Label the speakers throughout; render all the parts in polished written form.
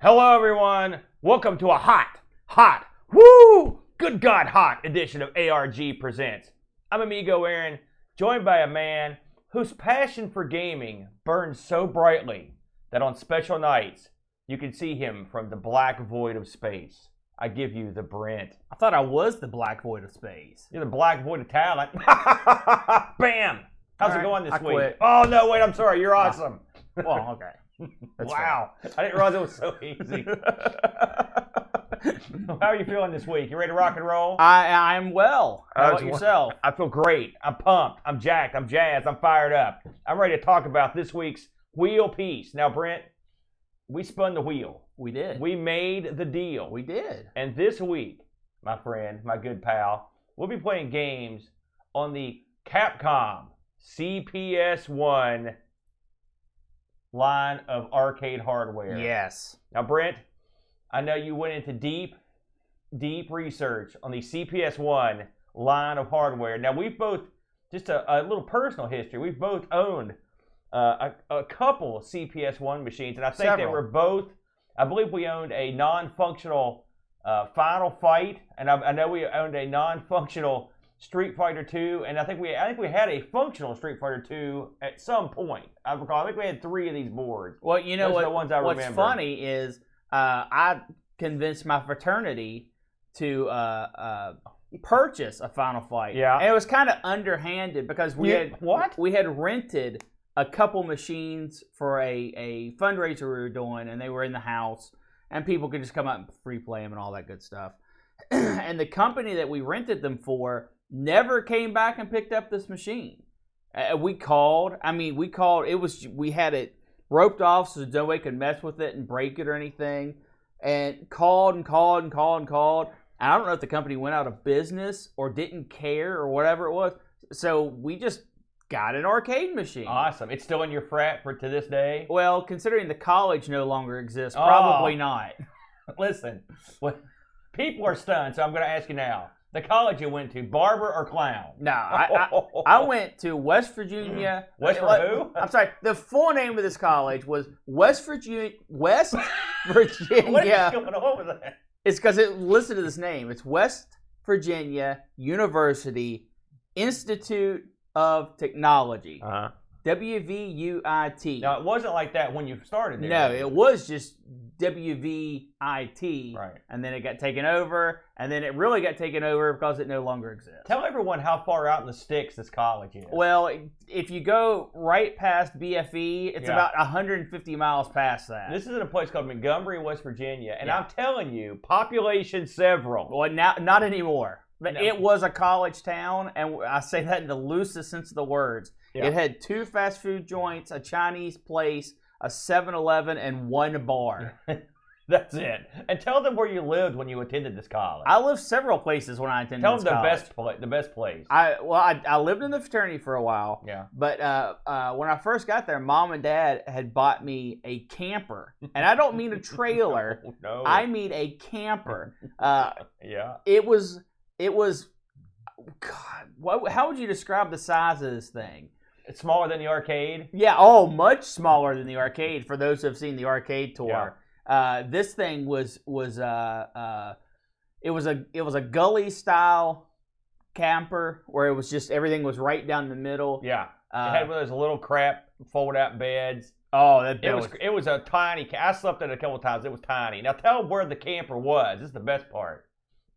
Speaker 1: Hello, everyone. Welcome to a hot, woo, good God, hot edition of ARG Presents. I'm Amigo Aaron, joined by a man whose passion for gaming burns so brightly that on special nights, you can see him from the black void of space. I give you the Brent.
Speaker 2: I thought I was the black void of space.
Speaker 1: You're the black void of talent. Bam! How's it going this week?
Speaker 2: Quit.
Speaker 1: Oh, no, wait, I'm sorry. You're awesome.
Speaker 2: Well, okay.
Speaker 1: Wow. I didn't realize it was so easy. How are you feeling this week? You ready to rock and roll?
Speaker 2: I'm well. How about yourself?
Speaker 1: I feel great. I'm pumped. I'm jacked. I'm jazzed. I'm fired up. I'm ready to talk about this week's wheel piece. Now, Brent, we spun the wheel.
Speaker 2: We did.
Speaker 1: We made the deal.
Speaker 2: We did.
Speaker 1: And this week, my friend, my good pal, we'll be playing games on the Capcom CPS-1 line of arcade hardware.
Speaker 2: Yes.
Speaker 1: Now, Brent, I know you went into deep research on the CPS-1 line of hardware. Now, we've both, just a little personal history, we've both owned a couple CPS-1 machines, and I think they were both, I believe we owned a non-functional Final Fight, and I know we owned a non-functional Street Fighter 2, and I think we had a functional Street Fighter 2 at some point. I recall. I think we had 3 of these boards.
Speaker 2: Well, you know
Speaker 1: Those are the ones I
Speaker 2: what's
Speaker 1: remember.
Speaker 2: funny is I convinced my fraternity to purchase a Final Fight.
Speaker 1: Yeah.
Speaker 2: And it was kind of underhanded because we had rented a couple machines for a fundraiser we were doing, and they were in the house, and people could just come out and free play them and all that good stuff. And the company that we rented them for never came back and picked up this machine. We called. We had it roped off so nobody could mess with it and break it or anything. And called. And I don't know if the company went out of business or didn't care or whatever it was. So we just got an arcade machine.
Speaker 1: Awesome. It's still in your frat to this day?
Speaker 2: Well, considering the college no longer exists, probably not.
Speaker 1: Listen, people are stunned, so I'm going to ask you now. The college you went to, barber or clown?
Speaker 2: No, I went to West Virginia.
Speaker 1: West who?
Speaker 2: I'm sorry. The full name of this college was West Virginia.
Speaker 1: What is going on with that?
Speaker 2: It's because listen to this name. It's West Virginia University Institute of Technology.
Speaker 1: Uh-huh.
Speaker 2: WVUIT.
Speaker 1: Now, it wasn't like that when you started there.
Speaker 2: No, it was just WVIT.
Speaker 1: Right.
Speaker 2: And then it got taken over, and then it really got taken over because it no longer exists.
Speaker 1: Tell everyone how far out in the sticks this college is.
Speaker 2: Well, if you go right past BFE, it's about 150 miles past that.
Speaker 1: This is in a place called Montgomery, West Virginia, and I'm telling you, population several.
Speaker 2: Well, now not anymore. But
Speaker 1: No.
Speaker 2: It was a college town, and I say that in the loosest sense of the words. Yeah. It had 2 fast food joints, a Chinese place, a 7-Eleven, and 1 bar.
Speaker 1: That's it. And tell them where you lived when you attended this college.
Speaker 2: I lived several places when I attended this college.
Speaker 1: Tell them the best place.
Speaker 2: I lived in the fraternity for a while.
Speaker 1: Yeah.
Speaker 2: But when I first got there, Mom and Dad had bought me a camper. And I don't mean a trailer.
Speaker 1: No.
Speaker 2: I mean a camper.
Speaker 1: Yeah.
Speaker 2: It was, God, how would you describe the size of this thing?
Speaker 1: It's smaller than the arcade?
Speaker 2: Yeah, much smaller than the arcade for those who have seen the arcade tour. Yeah. This thing was a gully style camper where it was just everything was right down the middle.
Speaker 1: Yeah. It had one of those little crap fold out beds.
Speaker 2: Oh,
Speaker 1: it was a tiny. I slept in it a couple of times. It was tiny. Now tell them where the camper was. This is the best part.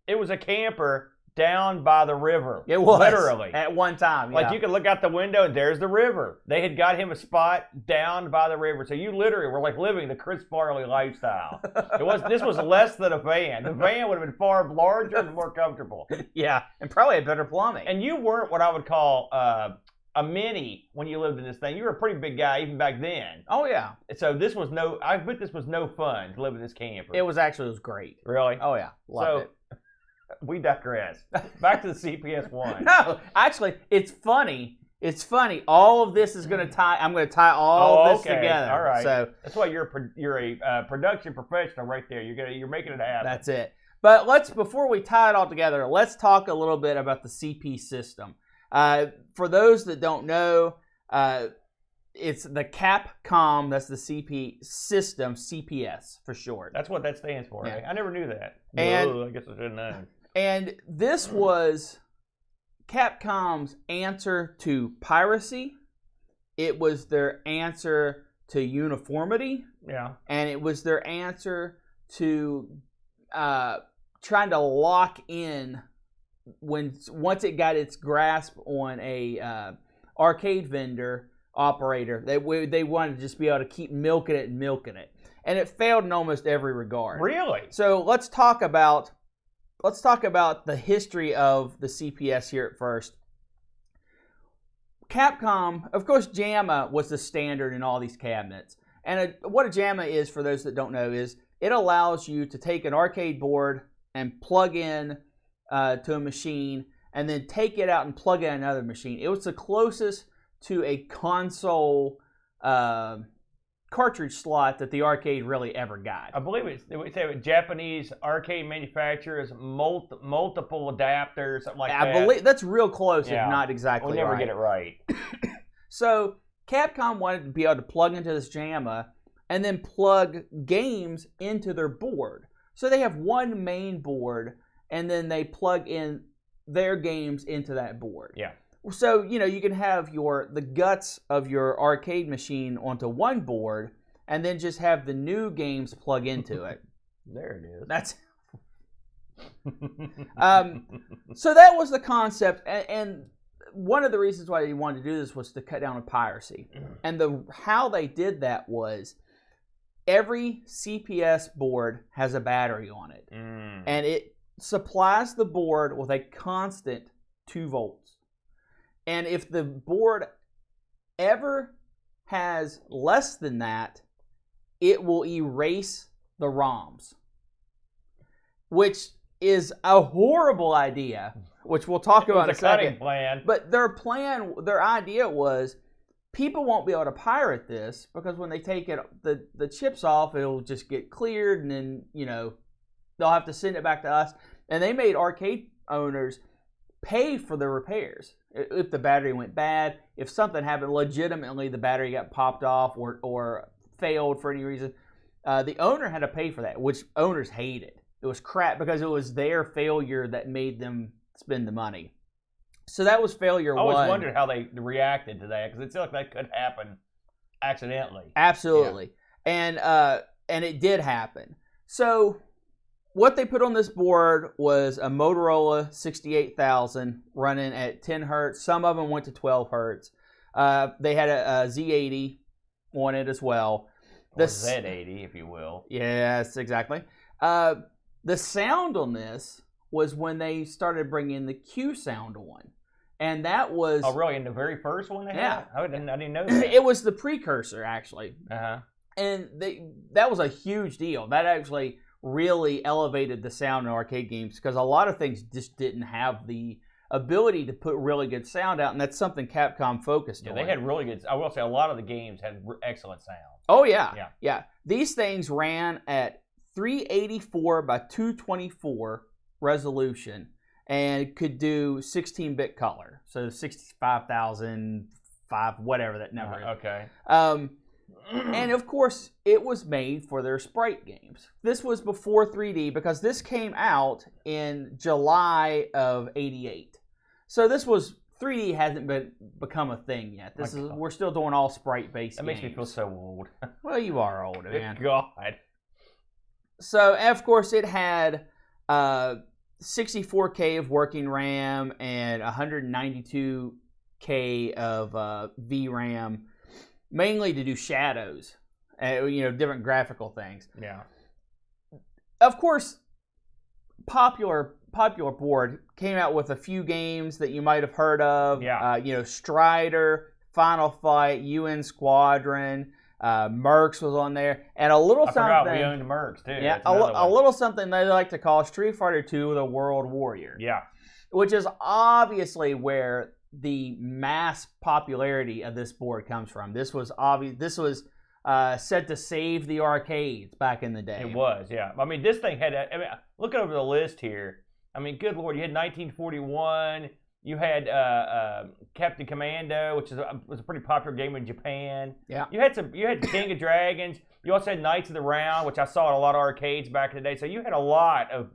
Speaker 1: It was a camper down by the river.
Speaker 2: It was.
Speaker 1: Literally.
Speaker 2: At one time,
Speaker 1: Like you could look out the window and there's the river. They had got him a spot down by the river. So you literally were like living the Chris Farley lifestyle. This was less than a van. The van would have been far larger and more comfortable.
Speaker 2: Yeah, and probably had better plumbing.
Speaker 1: And you weren't what I would call a mini when you lived in this thing. You were a pretty big guy even back then.
Speaker 2: Oh, yeah.
Speaker 1: So I bet this was no fun to live in this camper.
Speaker 2: It was great.
Speaker 1: Really?
Speaker 2: Oh, yeah. Loved it.
Speaker 1: We digress. Back to the CPS-1.
Speaker 2: No, actually, it's funny. It's funny. All of this is going to tie. I'm going to tie all of this together.
Speaker 1: All right.
Speaker 2: So
Speaker 1: that's why you're a production professional right there. You're making it happen.
Speaker 2: That's it. But before we tie it all together, let's talk a little bit about the CP system. For those that don't know, It's the Capcom. That's the CP system, CPS for short.
Speaker 1: That's what that stands for. Yeah. I never knew that.
Speaker 2: And,
Speaker 1: I guess I should have known.
Speaker 2: And this was Capcom's answer to piracy. It was their answer to uniformity.
Speaker 1: Yeah.
Speaker 2: And it was their answer to trying to lock in once it got its grasp on a arcade vendor operator. They wanted to just be able to keep milking it, and it failed in almost every regard.
Speaker 1: Really?
Speaker 2: So let's talk about the history of the CPS here at first. Capcom, of course, JAMA was the standard in all these cabinets. And what a JAMA is, for those that don't know, is it allows you to take an arcade board and plug in to a machine and then take it out and plug in another machine. It was the closest to a console cartridge slot that the arcade really ever got.
Speaker 1: I believe it's Japanese arcade manufacturers, multiple adapters, something like that.
Speaker 2: I believe that's real close, if not exactly right.
Speaker 1: We'll never get it right.
Speaker 2: So Capcom wanted to be able to plug into this JAMA and then plug games into their board. So they have one main board, and then they plug in their games into that board.
Speaker 1: Yeah.
Speaker 2: So, you can have the guts of your arcade machine onto one board, and then just have the new games plug into it.
Speaker 1: There it is.
Speaker 2: That's so that was the concept, and one of the reasons why they wanted to do this was to cut down on piracy. And how they did that was every CPS board has a battery on it, and it supplies the board with a constant 2 volts. And if the board ever has less than that, it will erase the ROMs, which is a horrible idea, which we'll talk about in a second.
Speaker 1: Plan.
Speaker 2: But their idea was, people won't be able to pirate this because when they take the chips off, it'll just get cleared, and then they'll have to send it back to us. And they made arcade owners pay for the repairs. If the battery went bad, if something happened, legitimately the battery got popped off or failed for any reason, the owner had to pay for that, which owners hated. It was crap because it was their failure that made them spend the money. So that was failure one.
Speaker 1: I always wondered how they reacted to that, because it seemed like that could happen accidentally.
Speaker 2: Absolutely. Yeah. And it did happen. So what they put on this board was a Motorola 68,000 running at 10 hertz. Some of them went to 12 hertz. They had a Z80 on it as well.
Speaker 1: Or Z80, if you will.
Speaker 2: Yes, exactly. The sound on this was when they started bringing the Q sound on. And that was...
Speaker 1: Oh, really? In the very first one they had?
Speaker 2: Yeah.
Speaker 1: I didn't know that.
Speaker 2: It was the precursor, actually.
Speaker 1: Uh-huh.
Speaker 2: And that was a huge deal. That actually really elevated the sound in arcade games, because a lot of things just didn't have the ability to put really good sound out, and that's something Capcom focused on.
Speaker 1: Yeah, they had really good... I will say a lot of the games had excellent sound.
Speaker 2: Oh, yeah. Yeah. These things ran at 384 by 224 resolution and could do 16-bit color. So 65,005, whatever that number is.
Speaker 1: Okay.
Speaker 2: And of course, it was made for their sprite games. This was before 3D, because this came out in July of '88. So this was 3D hasn't become a thing yet. We're still doing all sprite-based games.
Speaker 1: That makes me feel so old.
Speaker 2: Well, you are old, man.
Speaker 1: God.
Speaker 2: So, and of course, it had 64K of working RAM and 192K of VRAM, mainly to do shadows, different graphical things.
Speaker 1: Yeah.
Speaker 2: Of course, popular board came out with a few games that you might have heard of.
Speaker 1: Yeah.
Speaker 2: Strider, Final Fight, UN Squadron, Mercs was on there, and a little something. I forgot
Speaker 1: we owned Mercs too.
Speaker 2: Yeah, a little something they like to call Street Fighter II: The World Warrior.
Speaker 1: Yeah. Which
Speaker 2: is obviously where the mass popularity of this board comes from. This was obvious. This was said to save the arcades back in the day.
Speaker 1: It was, yeah. I mean, this thing had. Looking over the list here. I mean, good Lord, you had 1941. You had Captain Commando, which was a pretty popular game in Japan.
Speaker 2: Yeah.
Speaker 1: You had King of Dragons. You also had Knights of the Round, which I saw at a lot of arcades back in the day. So you had a lot of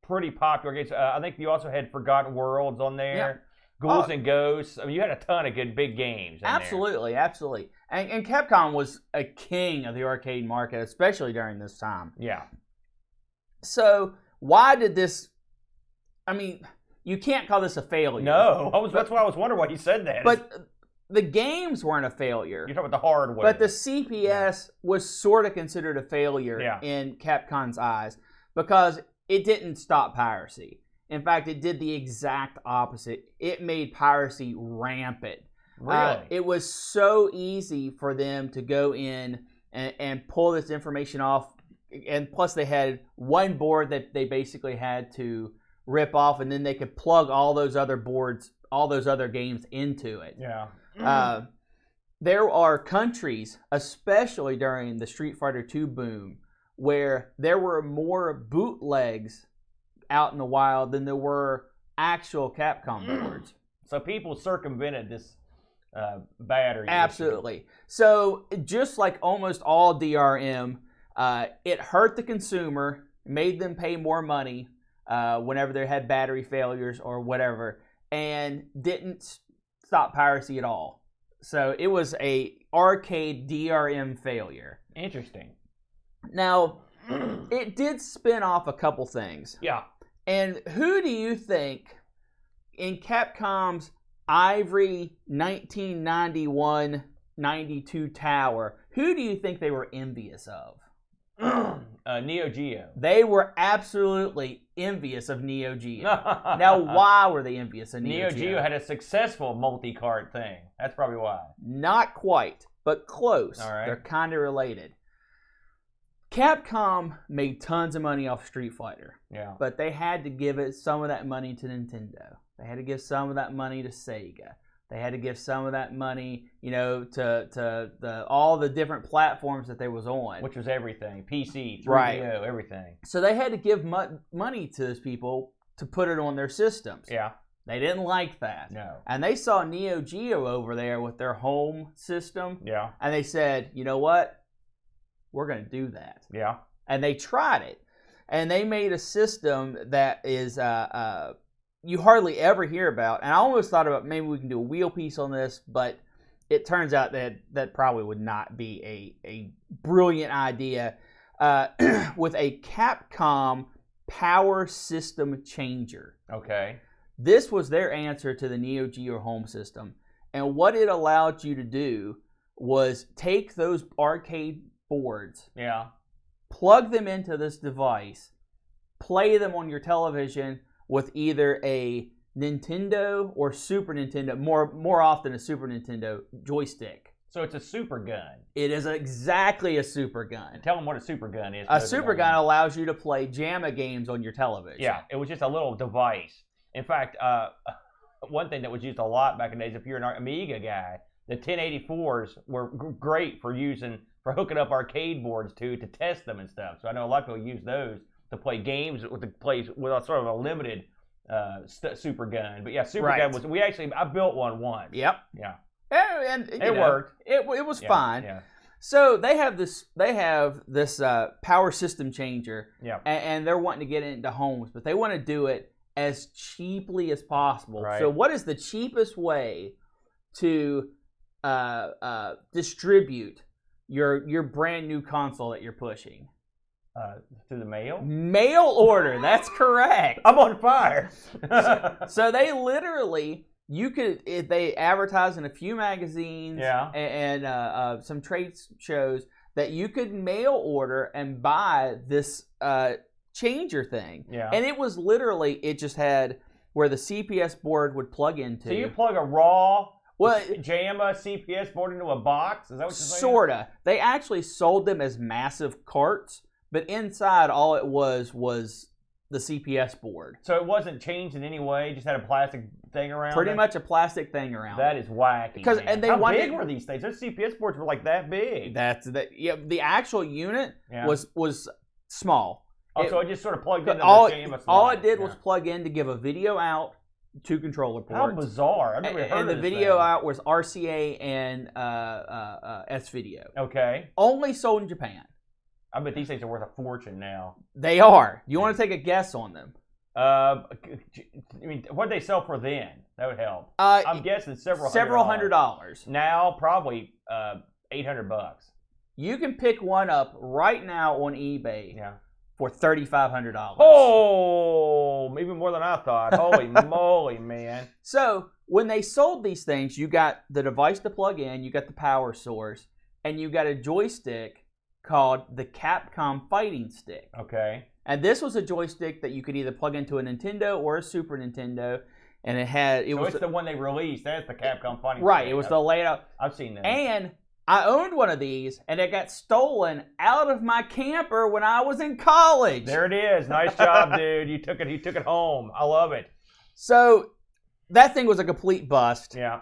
Speaker 1: pretty popular games. I think you also had Forgotten Worlds on there. Yeah. Ghouls and Ghosts. I mean, you had a ton of good big games.
Speaker 2: Absolutely. And Capcom was a king of the arcade market, especially during this time.
Speaker 1: Yeah.
Speaker 2: So why did this? I mean, you can't call this a failure.
Speaker 1: No, that's why I was wondering why you said that.
Speaker 2: But the games weren't a failure.
Speaker 1: You're talking about the hardware.
Speaker 2: But the CPS was sort of considered a failure in Capcom's eyes because it didn't stop piracy. In fact, it did the exact opposite. It made piracy rampant.
Speaker 1: Really?
Speaker 2: It was so easy for them to go in and pull this information off. And plus, they had one board that they basically had to rip off, and then they could plug all those other boards, all those other games into it.
Speaker 1: Yeah.
Speaker 2: There are countries, especially during the Street Fighter II boom, where there were more bootlegs out in the wild than there were actual Capcom boards.
Speaker 1: So people circumvented this battery.
Speaker 2: Absolutely. Issue. So just like almost all DRM, it hurt the consumer, made them pay more money whenever they had battery failures or whatever, and didn't stop piracy at all. So it was a arcade DRM failure.
Speaker 1: Interesting.
Speaker 2: Now, it did spin off a couple things.
Speaker 1: Yeah.
Speaker 2: And who do you think in Capcom's Ivory 1991-92 tower, who do you think they were envious of?
Speaker 1: Neo Geo.
Speaker 2: They were absolutely envious of Neo Geo. Now, why were they envious of Neo Geo?
Speaker 1: Neo Geo had a successful multi-cart thing. That's probably why.
Speaker 2: Not quite, but close.
Speaker 1: All right.
Speaker 2: They're kind of related. Capcom made tons of money off Street Fighter.
Speaker 1: Yeah.
Speaker 2: But they had to give some of that money to Nintendo. They had to give some of that money to Sega. They had to give some of that money, to all the different platforms that they was on.
Speaker 1: Which was everything. PC, 3DO,
Speaker 2: right.
Speaker 1: Everything.
Speaker 2: So they had to give money to those people to put it on their systems.
Speaker 1: Yeah.
Speaker 2: They didn't like that.
Speaker 1: No.
Speaker 2: And they saw Neo Geo over there with their home system.
Speaker 1: Yeah.
Speaker 2: And they said, you know what? We're going to do that.
Speaker 1: Yeah.
Speaker 2: And they tried it. And they made a system that is you hardly ever hear about. And I almost thought about maybe we can do a wheel piece on this, but it turns out that probably would not be a brilliant idea. With a Capcom power system changer.
Speaker 1: Okay.
Speaker 2: This was their answer to the Neo Geo home system. And what it allowed you to do was take those arcade boards, plug them into this device, play them on your television with either a Nintendo or Super Nintendo, more often a Super Nintendo joystick.
Speaker 1: So it's a super gun.
Speaker 2: It is exactly a super gun.
Speaker 1: Tell them what a super gun is.
Speaker 2: A super gun allows you to play JAMA games on your television.
Speaker 1: Yeah, it was just a little device. In fact, one thing that was used a lot back in the days, if you're an Amiga guy, the 1084s were great for hooking up arcade boards to test them and stuff. So I know a lot of people use those to play games with sort of a limited super gun. But yeah, super gun was. I built one once.
Speaker 2: Yep.
Speaker 1: Yeah.
Speaker 2: And
Speaker 1: it worked.
Speaker 2: It was fine.
Speaker 1: Yeah.
Speaker 2: So they have this power system changer.
Speaker 1: Yeah.
Speaker 2: And they're wanting to get it into homes, but they want to do it as cheaply as possible.
Speaker 1: Right.
Speaker 2: So what is the cheapest way to distribute your brand new console that you're pushing?
Speaker 1: Through the mail?
Speaker 2: Mail order. That's correct.
Speaker 1: I'm on fire.
Speaker 2: So they literally, they advertise in a few magazines and some trade shows that you could mail order and buy this changer thing.
Speaker 1: Yeah.
Speaker 2: And it was literally, it just had where the CPS board would plug into.
Speaker 1: So you plug a raw JAMA CPS board into a box? Is that what you're saying?
Speaker 2: Sorta. They actually sold them as massive carts, but inside all it was the CPS board.
Speaker 1: So it wasn't changed in any way, just had a plastic thing around
Speaker 2: Pretty
Speaker 1: it?
Speaker 2: much a plastic thing around
Speaker 1: That
Speaker 2: it.
Speaker 1: is wacky. How big were these things? Those CPS boards were like that big.
Speaker 2: The actual unit was small.
Speaker 1: So it just sort of plugged into
Speaker 2: all
Speaker 1: the JAMA slide.
Speaker 2: All it did was plug in to give a video out 2 controller ports.
Speaker 1: How bizarre! I've never heard of this.
Speaker 2: And the video out was RCA and S-Video.
Speaker 1: Okay.
Speaker 2: Only sold in Japan.
Speaker 1: I bet these things are worth a fortune now.
Speaker 2: They are. You want to take a guess on them?
Speaker 1: I mean, what did they sell for then? That would help. I'm guessing several $100. Now, probably $800.
Speaker 2: You can pick one up right now on eBay for $3,500.
Speaker 1: Oh, even more than I thought. Holy moly, man.
Speaker 2: So, when they sold these things, you got the device to plug in, you got the power source, and you got a joystick called the Capcom Fighting Stick.
Speaker 1: Okay.
Speaker 2: And this was a joystick that you could either plug into a Nintendo or a Super Nintendo, and it's
Speaker 1: the one they released. That's the Capcom Fighting Stick.
Speaker 2: Right, it was the layout.
Speaker 1: I've seen that.
Speaker 2: And I owned one of these, and it got stolen out of my camper when I was in college.
Speaker 1: There it is. Nice job, dude. You took it home. I love it.
Speaker 2: So that thing was a complete bust.
Speaker 1: Yeah.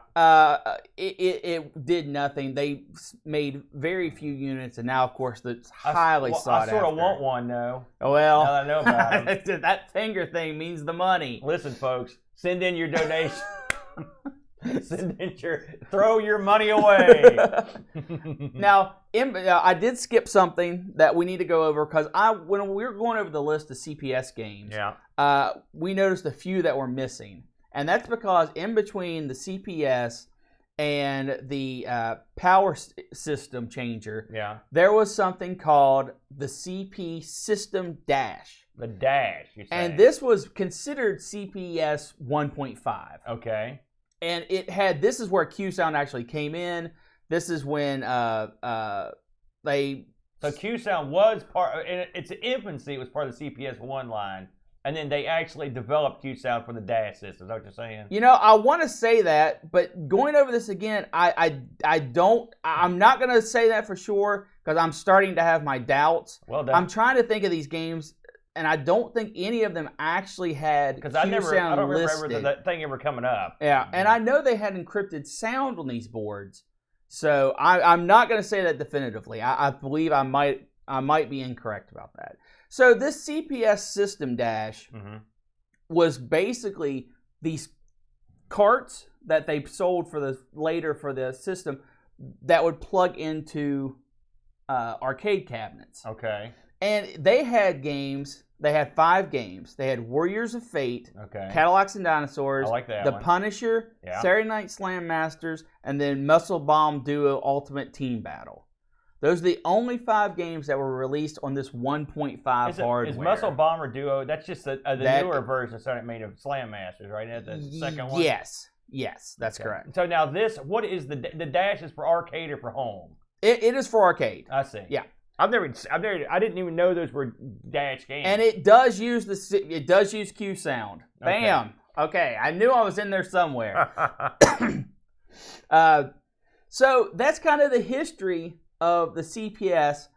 Speaker 2: It did nothing. They made very few units, and now, of course, it's highly sought after.
Speaker 1: I sort of want one, though.
Speaker 2: Well,
Speaker 1: now that I know about it.
Speaker 2: That finger thing means the money.
Speaker 1: Listen, folks, send in your donation. Throw your money away.
Speaker 2: Now, I did skip something that we need to go over because when we were going over the list of CPS games, we noticed a few that were missing. And that's because in between the CPS and the power system changer, there was something called the CP System Dash.
Speaker 1: The Dash, you're saying.
Speaker 2: And this was considered CPS 1.5.
Speaker 1: Okay.
Speaker 2: And this is where Q Sound actually came in. This is when So
Speaker 1: Q Sound was in its infancy, it was part of the CPS-1 line. And then they actually developed Q Sound for the Dash system. Is that what you're saying?
Speaker 2: You know, I want to say that, but going over this again, I'm not going to say that for sure because I'm starting to have my doubts.
Speaker 1: Well done.
Speaker 2: I'm trying to think of these games, and I don't think any of them actually had Q Sound listed.
Speaker 1: I don't remember that thing ever coming up.
Speaker 2: Yeah, and I know they had encrypted sound on these boards, so I'm not going to say that definitively. I believe I might be incorrect about that. So this CPS System Dash was basically these carts that they sold for the system that would plug into arcade cabinets.
Speaker 1: Okay.
Speaker 2: And they had games. They had 5 games. They had Warriors of Fate, Cadillacs and Dinosaurs,
Speaker 1: I like that
Speaker 2: The
Speaker 1: one.
Speaker 2: Punisher, Saturday Night Slam Masters, and then Muscle Bomb Duo Ultimate Team Battle. Those are the only 5 games that were released on this 1.5 hardware.
Speaker 1: Is Muscle Bomber Duo, that's just the newer version made of Slam Masters, right? That's the second one?
Speaker 2: Yes, that's correct.
Speaker 1: So now what is the Dash is for arcade or for home?
Speaker 2: It is for arcade.
Speaker 1: I see.
Speaker 2: Yeah.
Speaker 1: I didn't even know those were Dash games.
Speaker 2: And it does use Q Sound. Bam. Okay, I knew I was in there somewhere. So that's kind of the history of the CPS,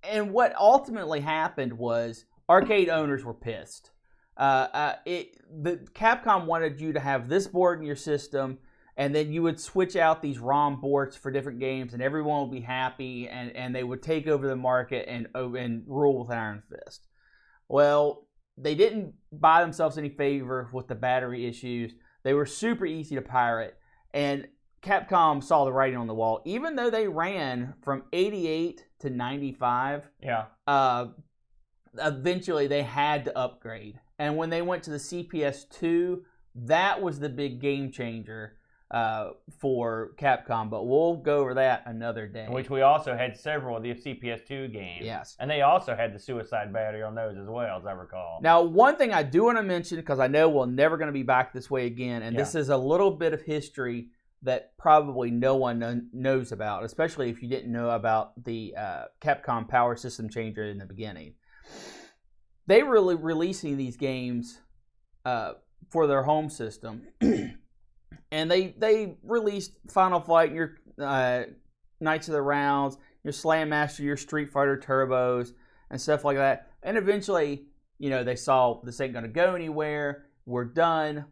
Speaker 2: and what ultimately happened was arcade owners were pissed. The Capcom wanted you to have this board in your system, and then you would switch out these ROM boards for different games, and everyone would be happy, and they would take over the market and rule with iron fist. Well, they didn't buy themselves any favor with the battery issues. They were super easy to pirate, and Capcom saw the writing on the wall. Even though they ran from 88 to 95, eventually they had to upgrade. And when they went to the CPS-2, that was the big game changer for Capcom. But we'll go over that another day.
Speaker 1: Which we also had several of the CPS-2 games.
Speaker 2: Yes.
Speaker 1: And they also had the suicide battery on those as well, as I recall.
Speaker 2: Now, one thing I do want to mention, because I know we're never going to be back this way again, and this is a little bit of history that probably no one knows about, especially if you didn't know about the Capcom Power System Changer in the beginning. They were releasing these games for their home system, and they released Final Fight, your Knights of the Rounds, your Slam Master, your Street Fighter Turbos, and stuff like that. And eventually, they saw this ain't going to go anywhere. We're done.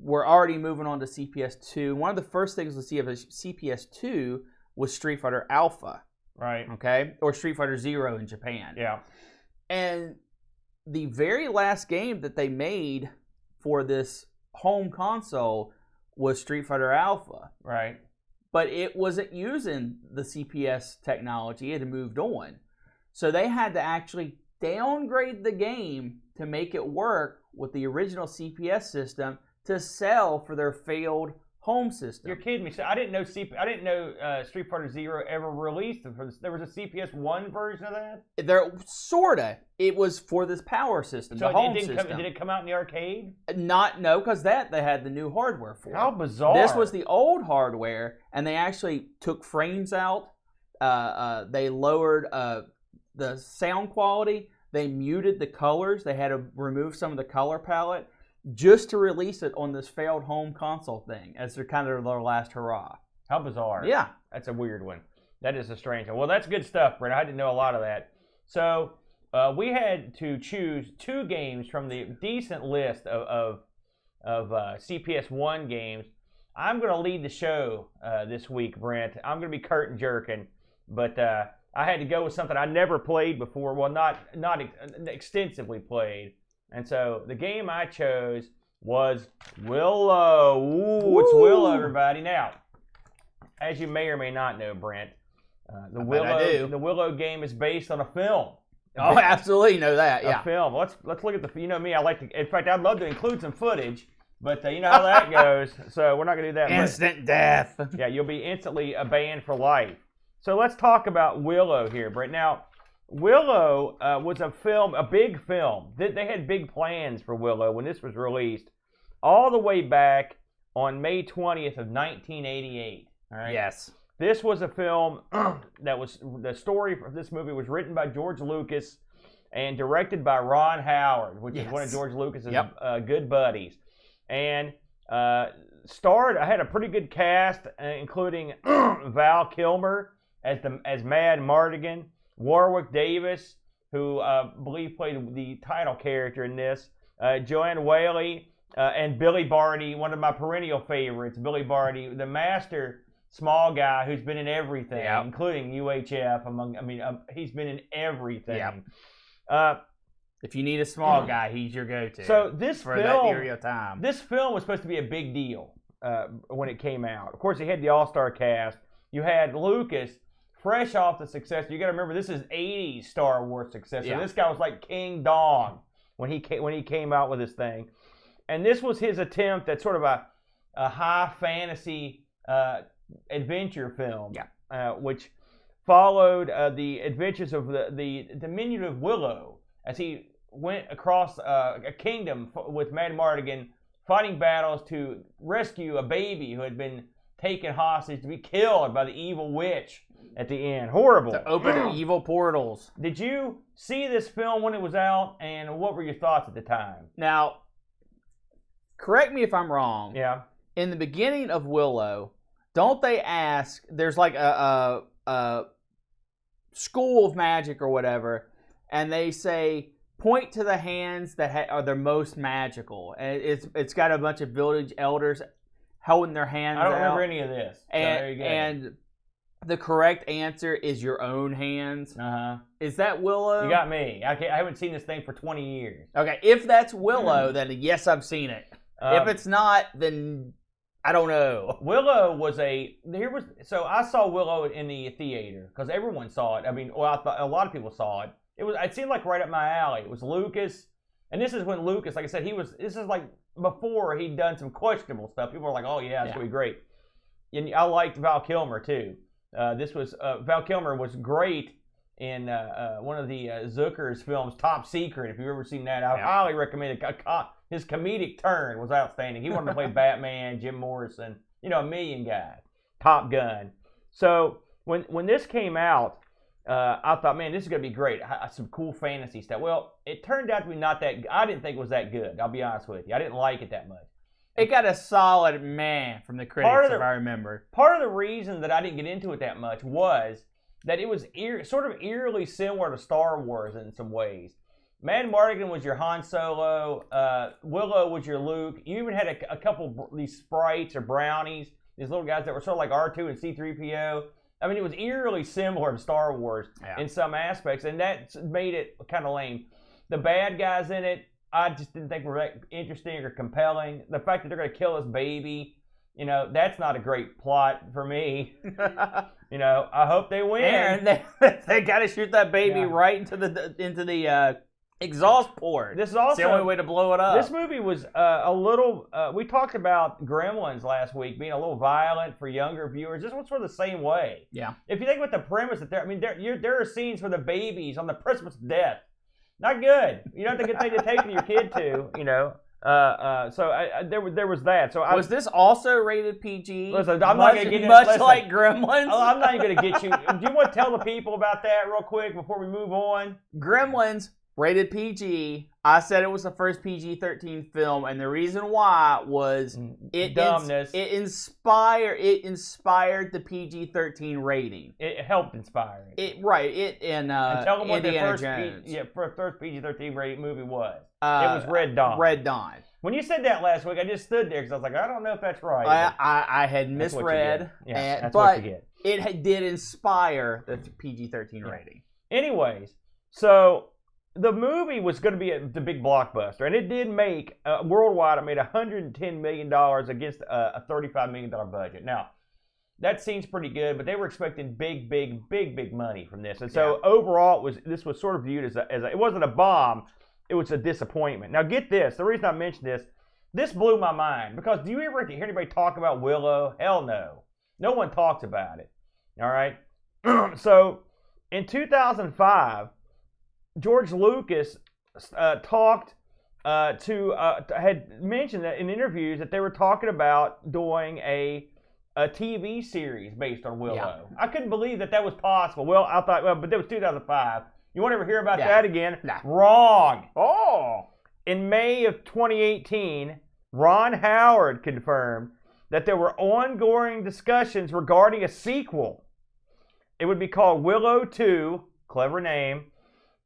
Speaker 2: We're already moving on to CPS-2. One of the first things to see of CPS-2 was Street Fighter Alpha.
Speaker 1: Right.
Speaker 2: Okay? Or Street Fighter Zero in Japan.
Speaker 1: Yeah.
Speaker 2: And the very last game that they made for this home console was Street Fighter Alpha.
Speaker 1: Right.
Speaker 2: But it wasn't using the CPS technology. It had moved on. So they had to actually downgrade the game to make it work with the original CPS system to sell for their failed home system.
Speaker 1: You're kidding me. So I didn't know Street Fighter Zero ever released it. There was a CPS-1 version of that?
Speaker 2: There, sorta. It was for this power system,
Speaker 1: so
Speaker 2: the home system.
Speaker 1: Did it come out in the arcade?
Speaker 2: No, because they had the new hardware for it.
Speaker 1: How bizarre.
Speaker 2: This was the old hardware, and they actually took frames out. They lowered the sound quality. They muted the colors. They had to remove some of the color palette just to release it on this failed home console thing as their kind of their last hurrah.
Speaker 1: How bizarre.
Speaker 2: Yeah.
Speaker 1: That's a weird one. That is a strange one. Well, that's good stuff, Brent. I didn't know a lot of that. So we had to choose 2 games from the decent list of CPS-1 games. I'm going to lead the show this week, Brent. I'm going to be curtain jerking, but I had to go with something I never played before. Well, not extensively played. And so the game I chose was Willow. Ooh, it's Willow, everybody. Now, as you may or may not know, Brent, the Willow game is based on a film.
Speaker 2: Oh, absolutely know that. Yeah.
Speaker 1: A film. Let's look at the. You know me. I like to. In fact, I'd love to include some footage, but you know how that goes. So we're not going to do that.
Speaker 2: Instant death.
Speaker 1: Yeah, you'll be instantly banned for life. So let's talk about Willow here, Brent. Now, Willow was a big film. They had big plans for Willow when this was released, all the way back on May 20th of 1988. All right.
Speaker 2: Yes.
Speaker 1: This was a film that was, the story of this movie was written by George Lucas and directed by Ron Howard, which is one of George Lucas's good buddies. And I had a pretty good cast, including Val Kilmer as Mad Mardigan, Warwick Davis, who I believe played the title character in this, Joanne Whaley, and Billy Barty, one of my perennial favorites, Billy Barty, the master small guy who's been in everything, including UHF. He's been in everything.
Speaker 2: If you need a small guy, he's your go-to.
Speaker 1: So this
Speaker 2: for
Speaker 1: film,
Speaker 2: that area of time.
Speaker 1: This film was supposed to be a big deal when it came out. Of course, he had the all-star cast. You had Lucas, fresh off the success. You got to remember, this is '80s Star Wars success. So this guy was like King Dong when he came out with this thing, and this was his attempt at sort of a high fantasy adventure film, which followed the adventures of the diminutive Willow as he went across a kingdom with Mad Mardigan, fighting battles to rescue a baby who had been taken hostage to be killed by the evil witch at the end. Horrible.
Speaker 2: To open evil portals.
Speaker 1: Did you see this film when it was out, and what were your thoughts at the time?
Speaker 2: Now, correct me if I'm wrong.
Speaker 1: Yeah.
Speaker 2: In the beginning of Willow, don't they ask, there's like a school of magic or whatever, and they say, point to the hands that are the most magical. And it's got a bunch of village elders holding their hands out.
Speaker 1: I don't remember any of this. So there you go.
Speaker 2: And the correct answer is your own hands. Is that Willow?
Speaker 1: You got me. I haven't seen this thing for 20 years.
Speaker 2: Okay, if that's Willow, then yes, I've seen it. If it's not, then I don't know.
Speaker 1: Willow was so I saw Willow in the theater because everyone saw it. I mean, I thought a lot of people saw it. It seemed like right up my alley. It was Lucas, and this is when Lucas, like I said, this is like before he'd done some questionable stuff. People were like, oh yeah, it's gonna be great. And I liked Val Kilmer too. Val Kilmer was great in one of the Zucker's films, Top Secret. If you've ever seen that, I highly recommend it. His comedic turn was outstanding. He wanted to play Batman, Jim Morrison, a million guy, Top Gun. So when this came out, I thought, man, this is going to be great. Some cool fantasy stuff. Well, it turned out to be not that. I didn't think it was that good. I'll be honest with you. I didn't like it that much.
Speaker 2: It got a solid man from the critics, if I remember.
Speaker 1: Part of the reason that I didn't get into it that much was that it was sort of eerily similar to Star Wars in some ways. Mad Mardigan was your Han Solo. Willow was your Luke. You even had a couple of these sprites or brownies, these little guys that were sort of like R2 and C-3PO. I mean, it was eerily similar to Star Wars in some aspects, and that made it kind of lame. The bad guys in it, I just didn't think were that interesting or compelling. The fact that they're going to kill this baby, that's not a great plot for me. I hope they win.
Speaker 2: Aaron, they got to shoot that baby right into the exhaust port.
Speaker 1: This is also
Speaker 2: the only way to blow it up.
Speaker 1: This movie was a little. We talked about Gremlins last week being a little violent for younger viewers. This one's sort of the same way.
Speaker 2: Yeah.
Speaker 1: If you think about the premise, there are scenes where the babies on the precipice of death. Not good. You don't think it's thing to take your kid to. So there was that. So
Speaker 2: was this also rated PG?
Speaker 1: Listen, I'm not going to get
Speaker 2: like Gremlins.
Speaker 1: I'm not even going to get you. Do you want to tell the people about that real quick before we move on?
Speaker 2: Gremlins rated PG. I said it was the first PG-13 film, and the reason why was it inspired the PG-13 rating.
Speaker 1: It helped inspire it.
Speaker 2: And
Speaker 1: tell them what
Speaker 2: Indiana
Speaker 1: the first PG-13 rating movie was. It was Red Dawn.
Speaker 2: Red Dawn.
Speaker 1: When you said that last week, I just stood there because I was like, I don't know if that's right.
Speaker 2: I had misread,
Speaker 1: that's
Speaker 2: but
Speaker 1: what you get.
Speaker 2: It did inspire the PG-13 rating.
Speaker 1: Anyways, so the movie was going to be the big blockbuster, and it did make, worldwide, it made $110 million against a $35 million budget. Now, that seems pretty good, but they were expecting big money from this. And so overall, this was sort of viewed as it wasn't a bomb, it was a disappointment. Now get this, the reason I mentioned this blew my mind, because do you ever hear anybody talk about Willow? Hell no. No one talks about it. All right? So in 2005, George Lucas had mentioned that in interviews that they were talking about doing a TV series based on Willow. Yeah. I couldn't believe that was possible. Well, I thought, but that was 2005. You want to ever hear about that again?
Speaker 2: Nah.
Speaker 1: Wrong.
Speaker 2: Oh.
Speaker 1: In May of 2018, Ron Howard confirmed that there were ongoing discussions regarding a sequel. It would be called Willow 2, clever name.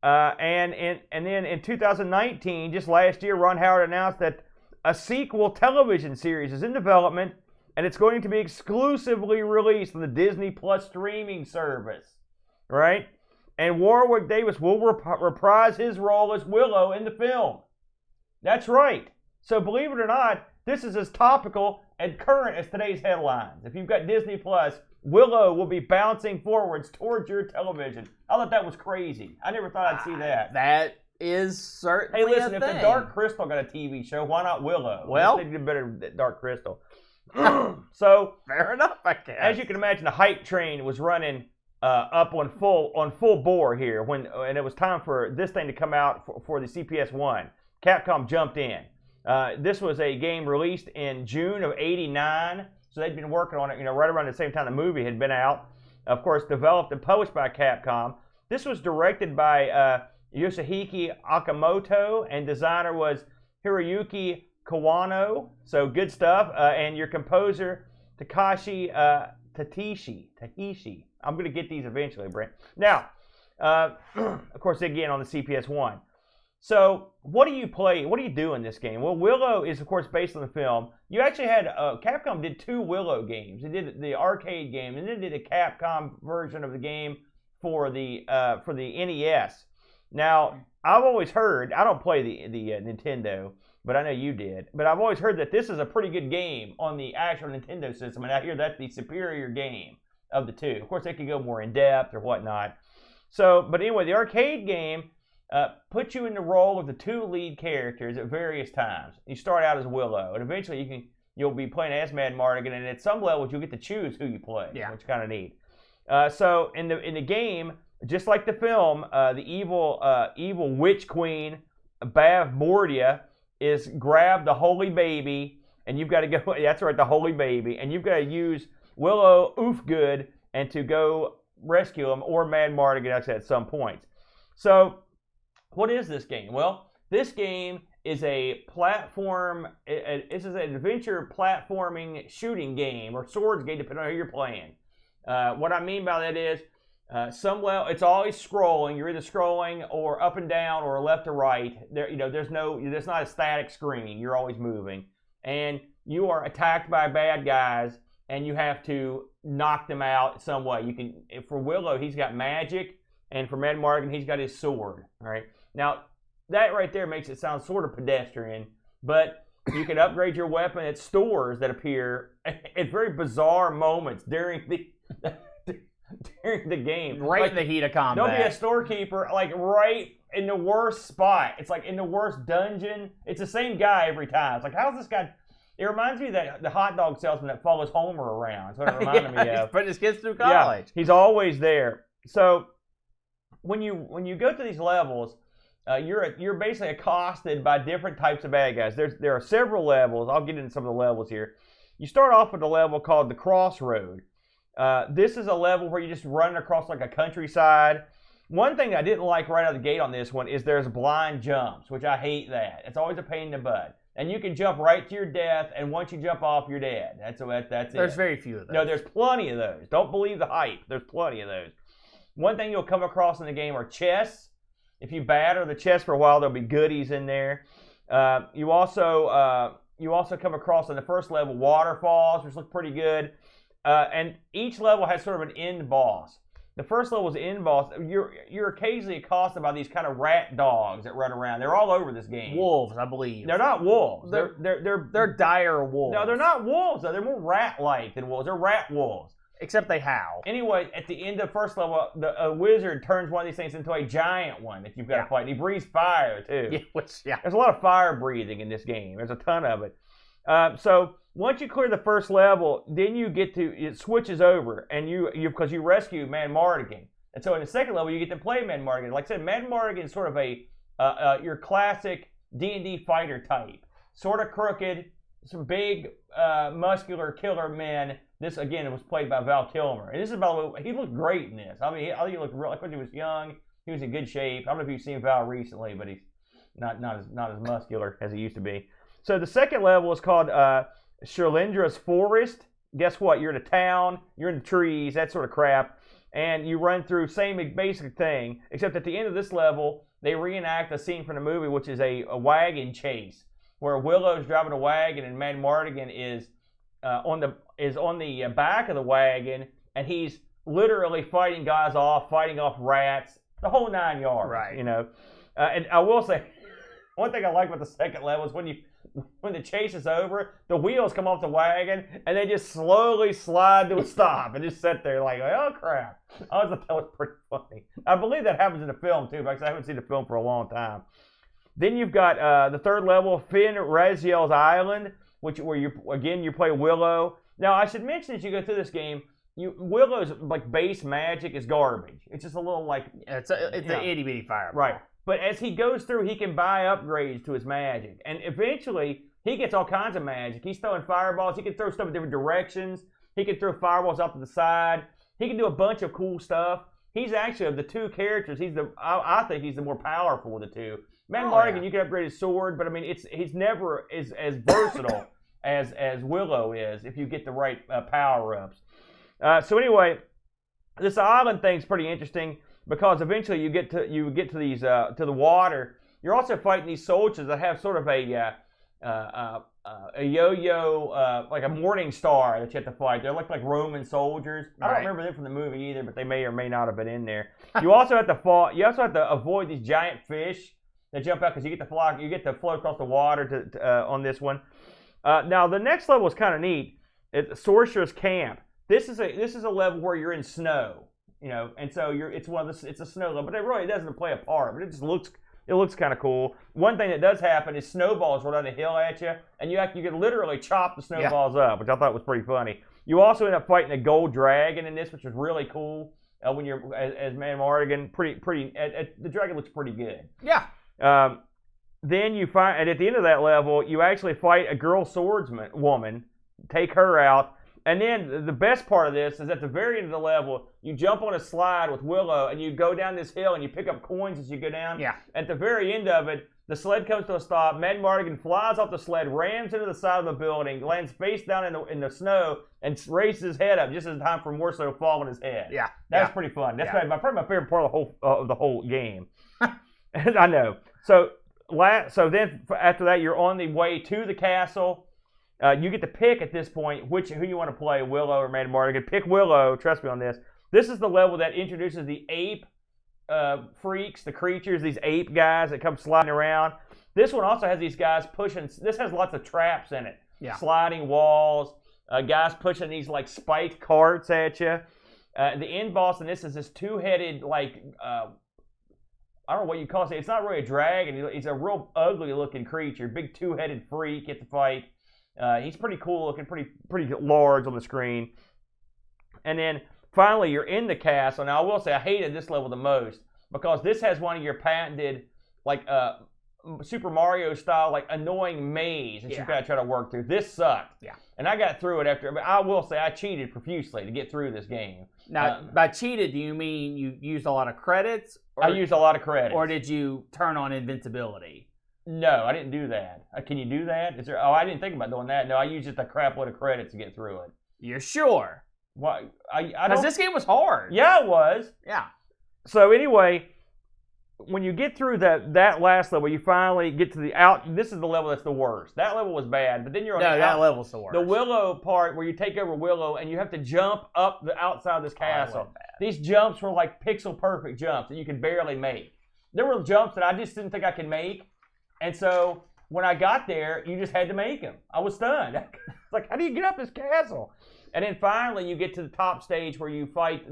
Speaker 1: And then in 2019, just last year, Ron Howard announced that a sequel television series is in development, and it's going to be exclusively released on the Disney Plus streaming service, right? And Warwick Davis will reprise his role as Willow in the film. That's right. So believe it or not, this is as topical and current as today's headlines. If you've got Disney Plus, Willow will be bouncing forwards towards your television. I thought that was crazy. I never thought I'd see that.
Speaker 2: That is certainly
Speaker 1: Hey, listen,
Speaker 2: a
Speaker 1: if
Speaker 2: thing.
Speaker 1: the Dark Crystal got a TV show, why not Willow?
Speaker 2: Well,
Speaker 1: they did better than Dark Crystal. So,
Speaker 2: fair enough, I guess.
Speaker 1: As you can imagine, the hype train was running up on full bore here and it was time for this thing to come out for the CPS-1. Capcom jumped in. This was a game released in June of '89. So they'd been working on it, right around the same time the movie had been out. Of course, developed and published by Capcom. This was directed by Yoshihiko Akamoto, and designer was Hiroyuki Kawano. So good stuff. And your composer, Takeshi. I'm going to get these eventually, Brent. Now, of course, again, on the CPS-1. So, what do you play? What do you do in this game? Well, Willow is, of course, based on the film. You actually had Capcom did 2 Willow games. They did the arcade game, and then did a Capcom version of the game for the NES. Now, I've always heard, I don't play the Nintendo, but I know you did. But I've always heard that this is a pretty good game on the actual Nintendo system, and I hear that's the superior game of the 2. Of course, they could go more in depth or whatnot. So, but anyway, the arcade game puts you in the role of the 2 lead characters at various times. You start out as Willow, and eventually you'll be playing as Mad Mardigan, and at some levels you'll get to choose who you play, which is kind of neat. So in the game, just like the film, the evil witch queen Bav Mordia is grab the holy baby, and you've got to go. That's right, the holy baby, and you've got to use Willow Oofgood and to go rescue him or Mad Mardigan at some point. So, what is this game? Well, this game is a platform. This is an adventure platforming shooting game or swords game, depending on who you're playing. What I mean by that is, it's always scrolling. You're either scrolling or up and down or left to right. There's not a static screen. You're always moving, and you are attacked by bad guys, and you have to knock them out some way. For Willow, he's got magic, and for Mad Mardigan, he's got his sword. All right. Now, that right there makes it sound sort of pedestrian, but you can upgrade your weapon at stores that appear at very bizarre moments during the game.
Speaker 2: Right in the heat of combat.
Speaker 1: There'll be a storekeeper like right in the worst spot. It's like in the worst dungeon. It's the same guy every time. It's like, how's this guy? It reminds me of the hot dog salesman that follows Homer around. That's what it reminded me of.
Speaker 2: He's putting his kids through college.
Speaker 1: Yeah, he's always there. So when you go to these levels, you're basically accosted by different types of bad guys. There are several levels. I'll get into some of the levels here. You start off with a level called the Crossroad. This is a level where you just run across like a countryside. One thing I didn't like right out of the gate on this one is there's blind jumps, which I hate that. It's always a pain in the butt. And you can jump right to your death, and once you jump off, you're dead. That's it.
Speaker 2: There's very few of those.
Speaker 1: No, there's plenty of those. Don't believe the hype. There's plenty of those. One thing you'll come across in the game are chests. If you batter the chest for a while, there'll be goodies in there. You also come across in the first level waterfalls, which look pretty good. And each level has sort of an end boss. The first level is the end boss. You're occasionally accosted by these kind of rat dogs that run around. They're all over this game.
Speaker 2: Wolves, I believe.
Speaker 1: They're not wolves.
Speaker 2: They're dire wolves.
Speaker 1: No, they're not wolves. Though. They're more rat-like than wolves. They're rat wolves.
Speaker 2: Except they howl.
Speaker 1: Anyway, at the end of the first level, a wizard turns one of these things into a giant one that you've got to fight. And he breathes fire, too.
Speaker 2: Yeah.
Speaker 1: There's a lot of fire breathing in this game. There's a ton of it. So once you clear the first level, then it switches over, and because you rescue Man-Mardigan. And so in the second level, you get to play Man-Mardigan. Like I said, Man-Mardigan is sort of your classic D&D fighter type. Sort of crooked, some big, muscular killer men. This, again, was played by Val Kilmer. And this is, by the way, he looked great in this. I mean, I think he looked real, like when he was young, he was in good shape. I don't know if you've seen Val recently, but he's not as muscular as he used to be. So the second level is called Shirlindra's Forest. Guess what? You're in a town, you're in the trees, that sort of crap. And you run through same basic thing, except at the end of this level, they reenact a scene from the movie, which is a wagon chase, where Willow's driving a wagon and Man-Mardigan is on the back of the wagon, and he's literally fighting guys off, fighting off rats, the whole 9 yards.
Speaker 2: Right.
Speaker 1: You know. And I will say, one thing I like about the second level is when the chase is over, the wheels come off the wagon and they just slowly slide to a stop and just sit there like, oh crap. I always thought that was pretty funny. I believe that happens in the film too, because I haven't seen the film for a long time. Then you've got the third level, Finn Raziel's Island, where you play Willow. Now I should mention as you go through this game, Willow's like base magic is garbage. It's just a little like
Speaker 2: it's an itty bitty fireball.
Speaker 1: Right. But as he goes through, he can buy upgrades to his magic. And eventually, he gets all kinds of magic. He's throwing fireballs. He can throw stuff in different directions. He can throw fireballs out to the side. He can do a bunch of cool stuff. He's actually, of the two characters, I think he's the more powerful of the two. Man-Mardigan, you can upgrade his sword, but I mean, he's never as versatile as Willow is if you get the right power-ups. So anyway, this island thing's pretty interesting. Because eventually you get to these to the water. You're also fighting these soldiers that have sort of a yo-yo, like a morning star that you have to fight. They look like Roman soldiers. I don't remember them from the movie either, but they may or may not have been in there. You also have to avoid these giant fish that jump out because you get to float across the water on this one. Now the next level is kind of neat. It's Sorcerer's Camp. This is a level where you're in snow. You know, and so it's a snow level, but it really doesn't play a part. But it looks kind of cool. One thing that does happen is snowballs roll down the hill at you, and you can literally chop the snowballs up, which I thought was pretty funny. You also end up fighting a gold dragon in this, which was really cool. When you're as Man-Mardigan, the dragon looks pretty good.
Speaker 2: Yeah.
Speaker 1: Then you find, and at the end of that level, you actually fight a girl woman, take her out. And then the best part of this is at the very end of the level, you jump on a slide with Willow and you go down this hill and you pick up coins as you go down.
Speaker 2: Yeah.
Speaker 1: At the very end of it, the sled comes to a stop. Man-Mardigan flies off the sled, rams into the side of the building, lands face down in the snow, and raises his head up just in time for more so to fall on his head.
Speaker 2: Yeah.
Speaker 1: That's pretty fun. That's probably my favorite part of the whole game. I know. So then after that, you're on the way to the castle. You get to pick at this point who you want to play, Willow or Man-Mardigan. Pick Willow. Trust me on this. This is the level that introduces the ape freaks, the creatures, these ape guys that come sliding around. This one also has these guys pushing. This has lots of traps in it.
Speaker 2: Yeah.
Speaker 1: Sliding walls. Guys pushing these like spiked carts at you. The end boss in this is this two-headed like I don't know what you call it. It's not really a dragon. He's a real ugly-looking creature. Big two-headed freak at the fight. He's pretty cool looking, pretty large on the screen. And then finally, you're in the castle. Now, I will say I hated this level the most because this has one of your patented, like Super Mario style, like annoying maze that you gotta try to work through. This sucked.
Speaker 2: Yeah.
Speaker 1: And I got through it after. But I will say I cheated profusely to get through this game.
Speaker 2: Now, by cheated, do you mean you used a lot of credits?
Speaker 1: I used a lot of credits.
Speaker 2: Or did you turn on invincibility?
Speaker 1: No, I didn't do that. Can you do that? Is there? Oh, I didn't think about doing that. No, I used just a crap load of credits to get through it.
Speaker 2: You're sure?
Speaker 1: What?
Speaker 2: Because this game was hard.
Speaker 1: Yeah, it was.
Speaker 2: Yeah.
Speaker 1: So anyway, when you get through that last level, you finally get to the out. This is the level that's the worst. That level was bad, but then you're on
Speaker 2: that level's the worst.
Speaker 1: The Willow part where you take over Willow and you have to jump up the outside of this castle. These jumps were like pixel perfect jumps that you could barely make. There were jumps that I just didn't think I could make, and so when I got there, you just had to make them. I was stunned. It's like, how do you get up this castle? And then finally, you get to the top stage where you fight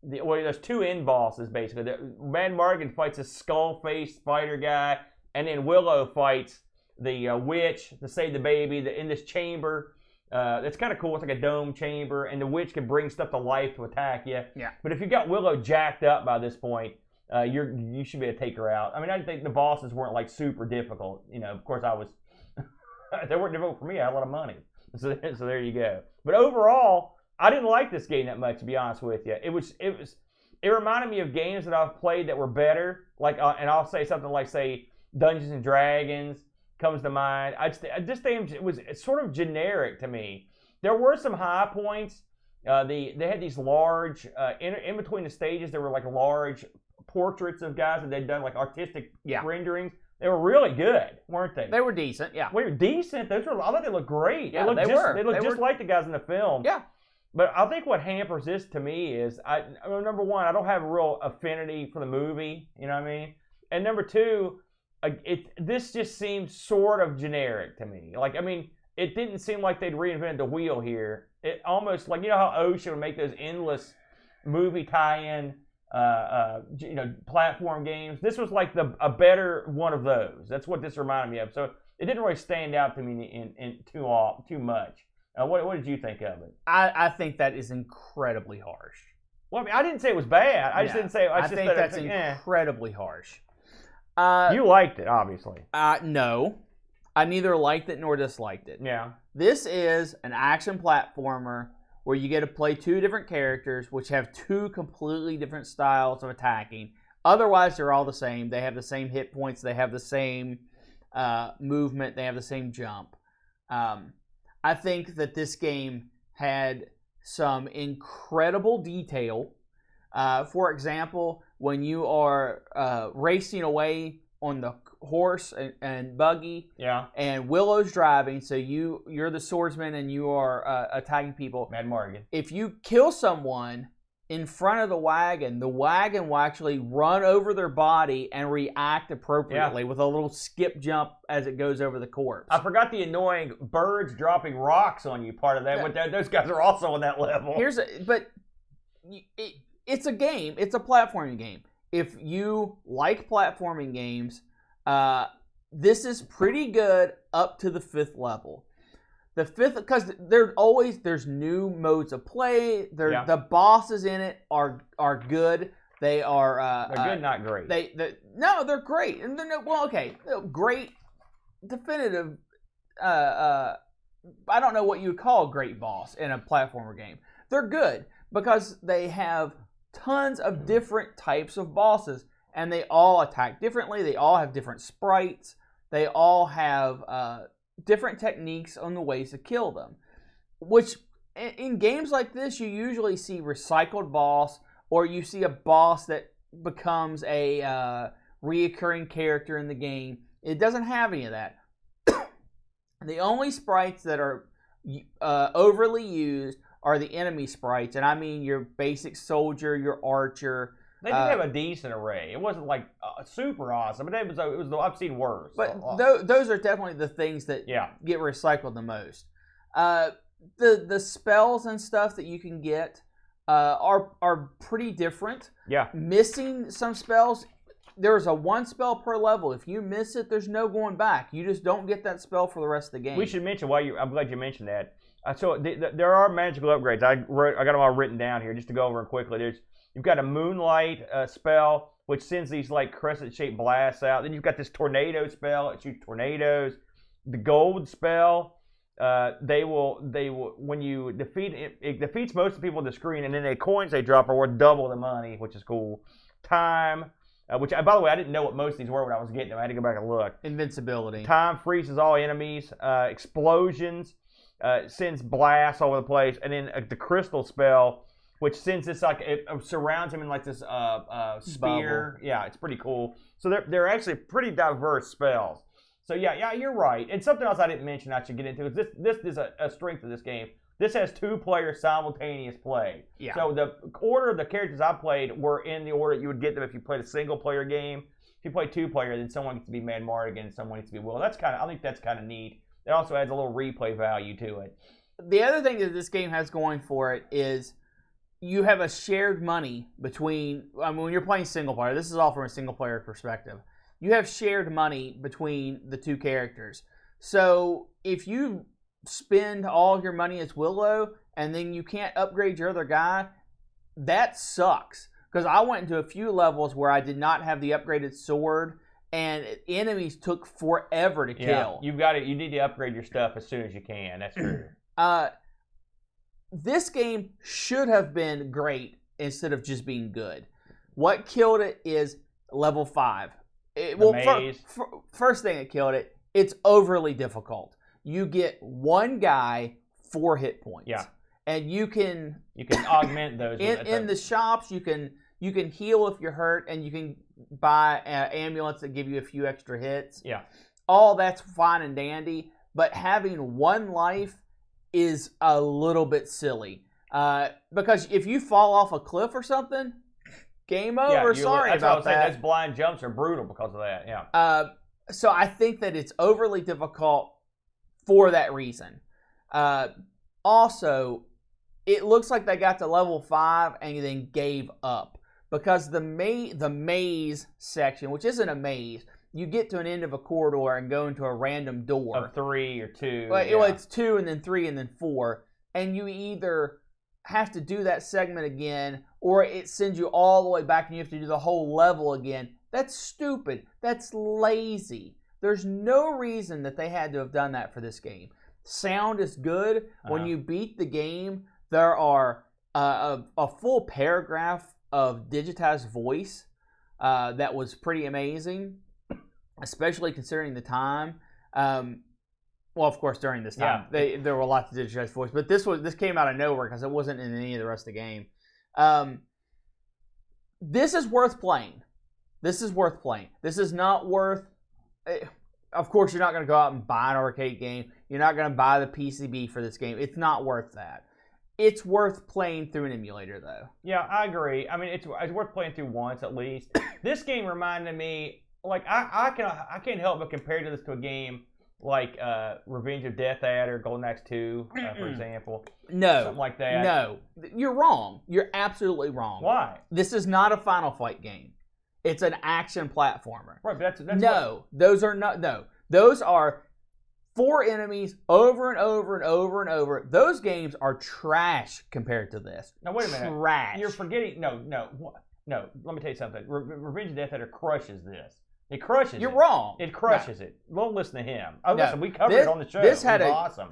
Speaker 1: well, there's two end bosses basically. Mad Morgan fights a skull-faced spider guy, and then Willow fights the witch to save the baby in this chamber. It's kind of cool. It's like a dome chamber, and the witch can bring stuff to life to attack you.
Speaker 2: Yeah.
Speaker 1: But if you got Willow jacked up by this point, you should be able to take her out. I mean, I think the bosses weren't like super difficult. You know, of course I was. They weren't difficult for me. I had a lot of money, so there you go. But overall, I didn't like this game that much, to be honest with you. It reminded me of games that I've played that were better. Like, and I'll say something like, say, Dungeons and Dragons comes to mind. This game was sort of generic to me. There were some high points. They had these large in between the stages. There were like large portraits of guys that they'd done like artistic renderings. They were really good, weren't they?
Speaker 2: They were decent. Yeah.
Speaker 1: They were decent. I thought they looked great.
Speaker 2: Yeah,
Speaker 1: they looked just like the guys in the film.
Speaker 2: Yeah.
Speaker 1: But I think what hampers this to me is, number one, I don't have a real affinity for the movie. You know what I mean? And number two, this just seems sort of generic to me. Like, I mean, it didn't seem like they'd reinvented the wheel here. It almost like, you know how Ocean would make those endless movie tie-in, platform games. This was like a better one of those. That's what this reminded me of. So it didn't really stand out to me in too much. What did you think of it?
Speaker 2: I think that is incredibly harsh.
Speaker 1: Well, I mean, I didn't say it was bad. I just didn't say.
Speaker 2: I think that's incredibly harsh.
Speaker 1: You liked it, obviously.
Speaker 2: No, I neither liked it nor disliked it.
Speaker 1: Yeah.
Speaker 2: This is an action platformer where you get to play two different characters, which have two completely different styles of attacking. Otherwise, they're all the same. They have the same hit points. They have the same movement. They have the same jump. I think that this game had some incredible detail. For example, when you are racing away on the horse and buggy, and Willow's driving, so you're the swordsman and you are attacking people.
Speaker 1: Mad Morgan.
Speaker 2: If you kill someone in front of the wagon will actually run over their body and react appropriately with a little skip jump as it goes over the corpse.
Speaker 1: I forgot the annoying birds dropping rocks on you part of that, but those guys are also on that level.
Speaker 2: It's a game. It's a platforming game. If you like platforming games, this is pretty good up to the 5th level. The 5th, because there's new modes of play. The bosses in it are good. They are
Speaker 1: they're good, not great.
Speaker 2: They're great. And great, definitive. I don't know what you would call a great boss in a platformer game. They're good because they have tons of different types of bosses, and they all attack differently. They all have different sprites. They all have different techniques on the ways to kill them, which in games like this you usually see recycled boss, or you see a boss that becomes a reoccurring character in the game. It doesn't have any of that. The only sprites that are overly used are the enemy sprites, and I mean your basic soldier, your archer,
Speaker 1: They did have a decent array. It wasn't like super awesome, but it was. I've seen worse.
Speaker 2: But those are definitely the things that get recycled the most. The spells and stuff that you can get are pretty different.
Speaker 1: Yeah.
Speaker 2: Missing some spells. There's a 1 spell per level. If you miss it, there's no going back. You just don't get that spell for the rest of the game.
Speaker 1: We should mention I'm glad you mentioned that. So there are magical upgrades. I got them all written down here just to go over them quickly. You've got a moonlight spell which sends these like crescent-shaped blasts out. Then you've got this tornado spell. It shoots tornadoes. The gold spell. They will when you defeat it defeats most of the people on the screen, and then the coins they drop are worth double the money, which is cool. Time. Which, by the way, I didn't know what most of these were when I was getting them. I had to go back and look.
Speaker 2: Invincibility.
Speaker 1: Time freezes all enemies. Explosions. Sends blasts all over the place. And then the crystal spell, which sends this, like, it surrounds him in, like, this spear.
Speaker 2: Bubble.
Speaker 1: Yeah, it's pretty cool. So they're actually pretty diverse spells. So, yeah, you're right. And something else I didn't mention I should get into is this is a strength of this game. This has 2-player simultaneous play. Yeah. So the order of the characters I played were in the order you would get them if you played a single-player game. If you play 2-player, then someone gets to be Mad Mardigan and someone gets to be Willow. I think that's kind of neat. It also adds a little replay value to it.
Speaker 2: The other thing that this game has going for it is you have a shared money between. I mean, when you're playing single-player, this is all from a single-player perspective. You have shared money between the 2 characters. So if you spend all your money as Willow and then you can't upgrade your other guy, that sucks. Because I went into a few levels where I did not have the upgraded sword and enemies took forever to kill.
Speaker 1: You've got it. You need to upgrade your stuff as soon as you can. That's true.
Speaker 2: This game should have been great instead of just being good. What killed it is level 5. First thing that killed it, it's overly difficult. You get 1 guy, 4 hit points.
Speaker 1: Yeah.
Speaker 2: And you can
Speaker 1: augment those.
Speaker 2: in the shops, you can heal if you're hurt, and you can buy amulets that give you a few extra hits.
Speaker 1: Yeah.
Speaker 2: All that's fine and dandy, but having 1 life is a little bit silly. Because if you fall off a cliff or something, game over. Sorry about that.
Speaker 1: Those blind jumps are brutal because of that. Yeah.
Speaker 2: So I think that it's overly difficult for that reason. Also, it looks like they got to level 5 and then gave up. Because the maze section, which isn't a maze, you get to an end of a corridor and go into a random door.
Speaker 1: Of 3 or 2.
Speaker 2: Well, it's 2 and then 3 and then 4. And you either have to do that segment again, or it sends you all the way back and you have to do the whole level again. That's stupid. That's lazy. There's no reason that they had to have done that for this game. Sound is good. When you beat the game, there are a full paragraph of digitized voice that was pretty amazing, especially considering the time. Well, of course, during this time, there were lots of digitized voice, but this came out of nowhere because it wasn't in any of the rest of the game. This is worth playing. This is not worth. Of course, you're not going to go out and buy an arcade game. You're not going to buy the PCB for this game. It's not worth that. It's worth playing through an emulator, though.
Speaker 1: Yeah, I agree. I mean, it's worth playing through once at least. This game reminded me, like, I can't help but compare this to a game like Revenge of Death Adder, Golden Axe 2, for example.
Speaker 2: No.
Speaker 1: Something like that.
Speaker 2: No. You're wrong. You're absolutely wrong.
Speaker 1: Why?
Speaker 2: This is not a Final Fight game. It's an action platformer.
Speaker 1: Right, but that's
Speaker 2: no, those are not. No, those are 4 enemies over and over and over and over. Those games are trash compared to this.
Speaker 1: Now wait a minute.
Speaker 2: Trash.
Speaker 1: You're forgetting. No. Let me tell you something. Revenge of Death Adder crushes this. It crushes.
Speaker 2: You're wrong.
Speaker 1: It crushes it. Don't listen to him. Oh, no. Listen, we covered it on the show. Awesome.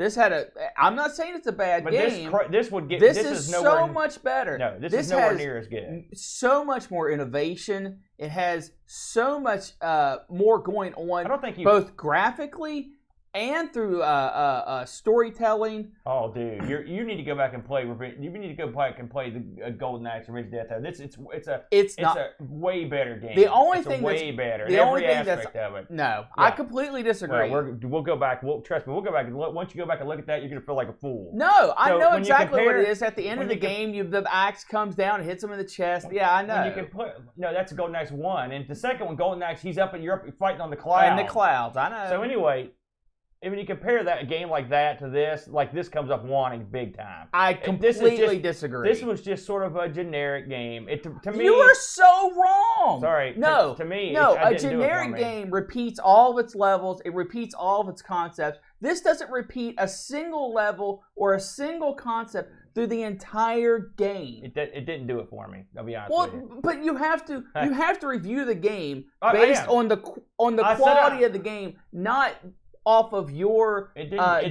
Speaker 2: I'm not saying it's a bad game.
Speaker 1: This is
Speaker 2: so much better.
Speaker 1: No, this is nowhere near as good.
Speaker 2: So much more innovation. It has so much more going on.
Speaker 1: I don't think
Speaker 2: both graphically and through storytelling.
Speaker 1: Oh, dude, you need to go back and play. You need to go back and play the Golden Axe Revenge of the Death. It's a way better game.
Speaker 2: The only thing
Speaker 1: way better.
Speaker 2: The only thing
Speaker 1: aspect of it.
Speaker 2: No,
Speaker 1: yeah.
Speaker 2: I completely disagree.
Speaker 1: Well, we'll go back. Trust me, we'll go back. Once you go back and look at that, you're gonna feel like a fool.
Speaker 2: No, I know exactly what it is. At the end of the game, the axe comes down and hits him in the chest. Yeah, I know.
Speaker 1: You can no, that's Golden Axe 1, and the second one, Golden Axe, you're up fighting on the clouds.
Speaker 2: In the clouds, I know.
Speaker 1: So anyway. When you compare a game like that to this, this comes up wanting big time.
Speaker 2: I completely disagree.
Speaker 1: This was just sort of a generic game. To me,
Speaker 2: you are so wrong.
Speaker 1: Sorry.
Speaker 2: No.
Speaker 1: To me,
Speaker 2: no. A generic game repeats all of its levels. It repeats all of its concepts. This doesn't repeat a single level or a single concept through the entire game.
Speaker 1: It didn't do it for me. I'll be honest with you.
Speaker 2: But you have to review the game based on the quality of the game, not off of your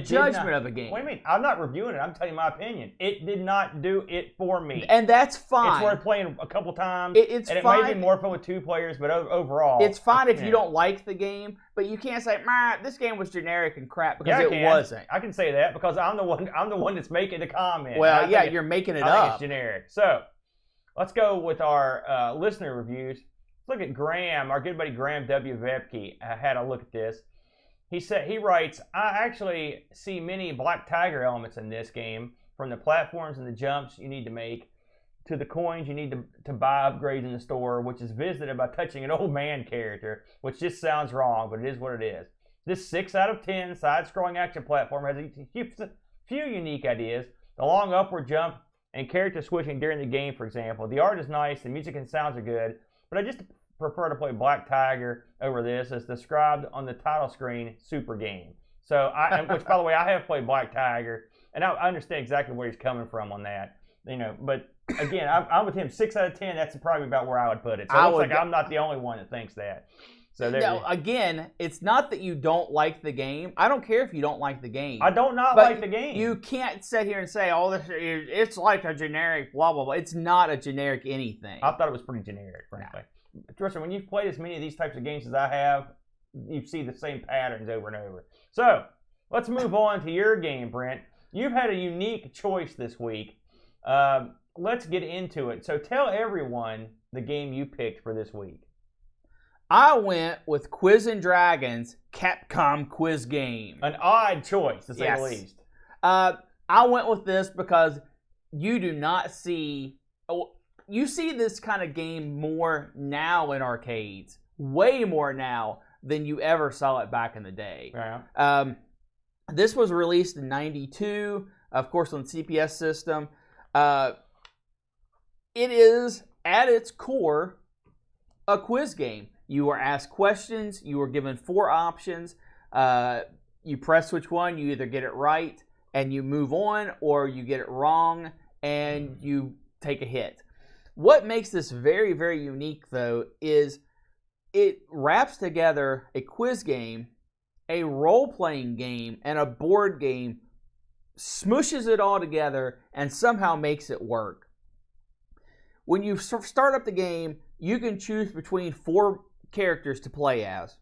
Speaker 2: judgment of a game.
Speaker 1: Wait a minute. I'm not reviewing it. I'm telling you my opinion. It did not do it for me.
Speaker 2: And that's fine.
Speaker 1: It's worth playing a couple times.
Speaker 2: It's
Speaker 1: and
Speaker 2: fine.
Speaker 1: It may be more fun with 2 players, but overall.
Speaker 2: It's fine if you don't like the game, but you can't say, this game was generic and crap, because it wasn't.
Speaker 1: I can say that because I'm the one that's making the comment.
Speaker 2: Well, yeah, you're making it up.
Speaker 1: I think it's generic. So, let's go with our listener reviews. Let's look at Graham, our good buddy Graham W. Vepke. Had a look at this. He writes, I actually see many Black Tiger elements in this game, from the platforms and the jumps you need to make, to the coins you need to buy upgrades in the store, which is visited by touching an old man character, which just sounds wrong, but it is what it is. This 6 out of 10 side-scrolling action platform has a few unique ideas. The long upward jump and character switching during the game, for example. The art is nice, the music and sounds are good, but I just prefer to play Black Tiger over this, as described on the title screen, super game. So, which by the way, I have played Black Tiger, and I understand exactly where he's coming from on that. But again, I'm with him. 6 out of 10. That's probably about where I would put it. So it looks like I'm not the only one that thinks that. So now,
Speaker 2: again, it's not that you don't like the game. I don't care if you don't like the game.
Speaker 1: I don't like the game.
Speaker 2: You can't sit here and say, it's like a generic blah blah blah. It's not a generic anything.
Speaker 1: I thought it was pretty generic, frankly. Tristan, when you've played as many of these types of games as I have, you see the same patterns over and over. So, let's move on to your game, Brent. You've had a unique choice this week. Let's get into it. So, tell everyone the game you picked for this week.
Speaker 2: I went with Quiz and Dragons Capcom quiz game.
Speaker 1: An odd choice, to say the least.
Speaker 2: I went with this because you do not see... You see this kind of game more now in arcades, way more now than you ever saw it back in the day.
Speaker 1: Yeah.
Speaker 2: This was released in '92, of course, on CPS system. It is, at its core, a quiz game. You are asked questions. You are given 4 options. You press which one. You either get it right and you move on, or you get it wrong and you take a hit. What makes this very, very unique, though, is it wraps together a quiz game, a role-playing game, and a board game, smooshes it all together, and somehow makes it work. When you start up the game, you can choose between 4 characters to play as.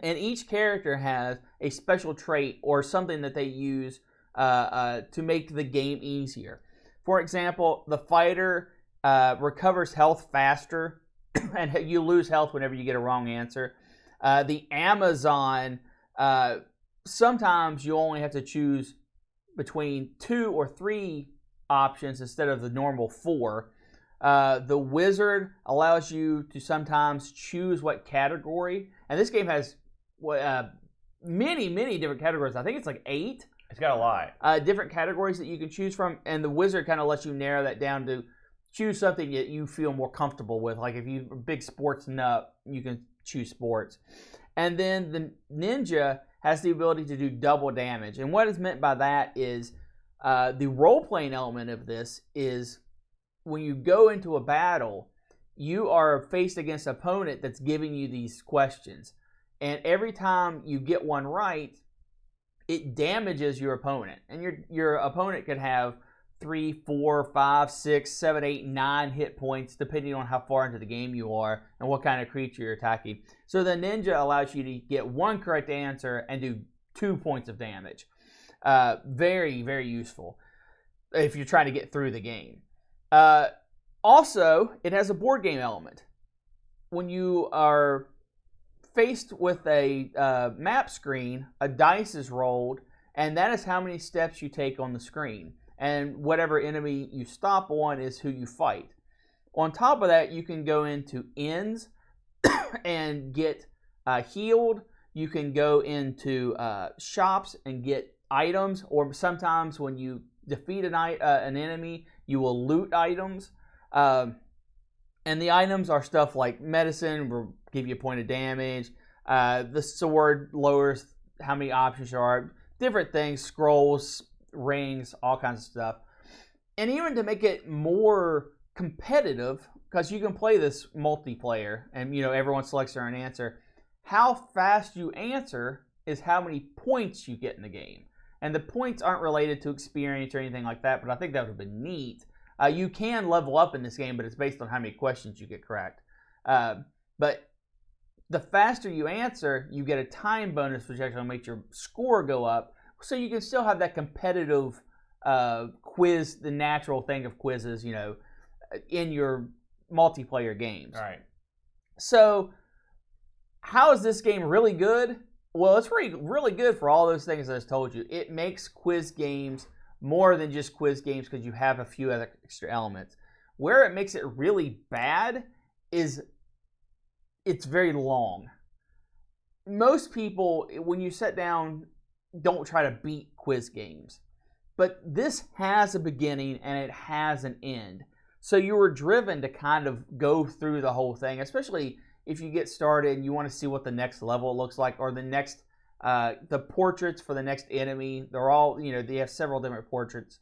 Speaker 2: And each character has a special trait or something that they use to make the game easier. For example, the fighter recovers health faster, and you lose health whenever you get a wrong answer. The Amazon, sometimes you only have to choose between 2 or 3 options instead of the normal 4. The Wizard allows you to sometimes choose what category, and this game has many, many different categories. I think it's like 8.
Speaker 1: It's got a lot.
Speaker 2: Different categories that you can choose from, and the Wizard kind of lets you narrow that down to choose something that you feel more comfortable with. Like if you're a big sports nut, you can choose sports. And then the Ninja has the ability to do double damage. And what is meant by that is the role-playing element of this is when you go into a battle, you are faced against an opponent that's giving you these questions. And every time you get one right, it damages your opponent. And your opponent could have 3, 4, 5, 6, 7, 8, 9 hit points, depending on how far into the game you are and what kind of creature you're attacking. So the Ninja allows you to get one correct answer and do 2 points of damage. Very, very useful if you're trying to get through the game. Also, it has a board game element. When you are faced with a map screen, a dice is rolled, and that is how many steps you take on the screen. And whatever enemy you stop on is who you fight. On top of that, you can go into inns and get healed. You can go into shops and get items, or sometimes when you defeat an enemy, you will loot items. And the items are stuff like medicine, will give you a point of damage. The sword lowers how many options there are. Different things, scrolls, rings, all kinds of stuff. And even to make it more competitive, because you can play this multiplayer, and everyone selects their own answer. How fast you answer is how many points you get in the game. And the points aren't related to experience or anything like that, but I think that would have been neat. You can level up in this game, but it's based on how many questions you get correct. But the faster you answer, you get a time bonus, which actually makes your score go up. So you can still have that competitive quiz, the natural thing of quizzes, in your multiplayer games.
Speaker 1: All right.
Speaker 2: So how is this game really good? Well, it's really good for all those things I just told you. It makes quiz games more than just quiz games because you have a few other extra elements. Where it makes it really bad is it's very long. Most people, when you sit down, don't try to beat quiz games. But this has a beginning and it has an end. So you were driven to kind of go through the whole thing, especially if you get started and you want to see what the next level looks like, or the next, the portraits for the next enemy. They're all, they have several different portraits.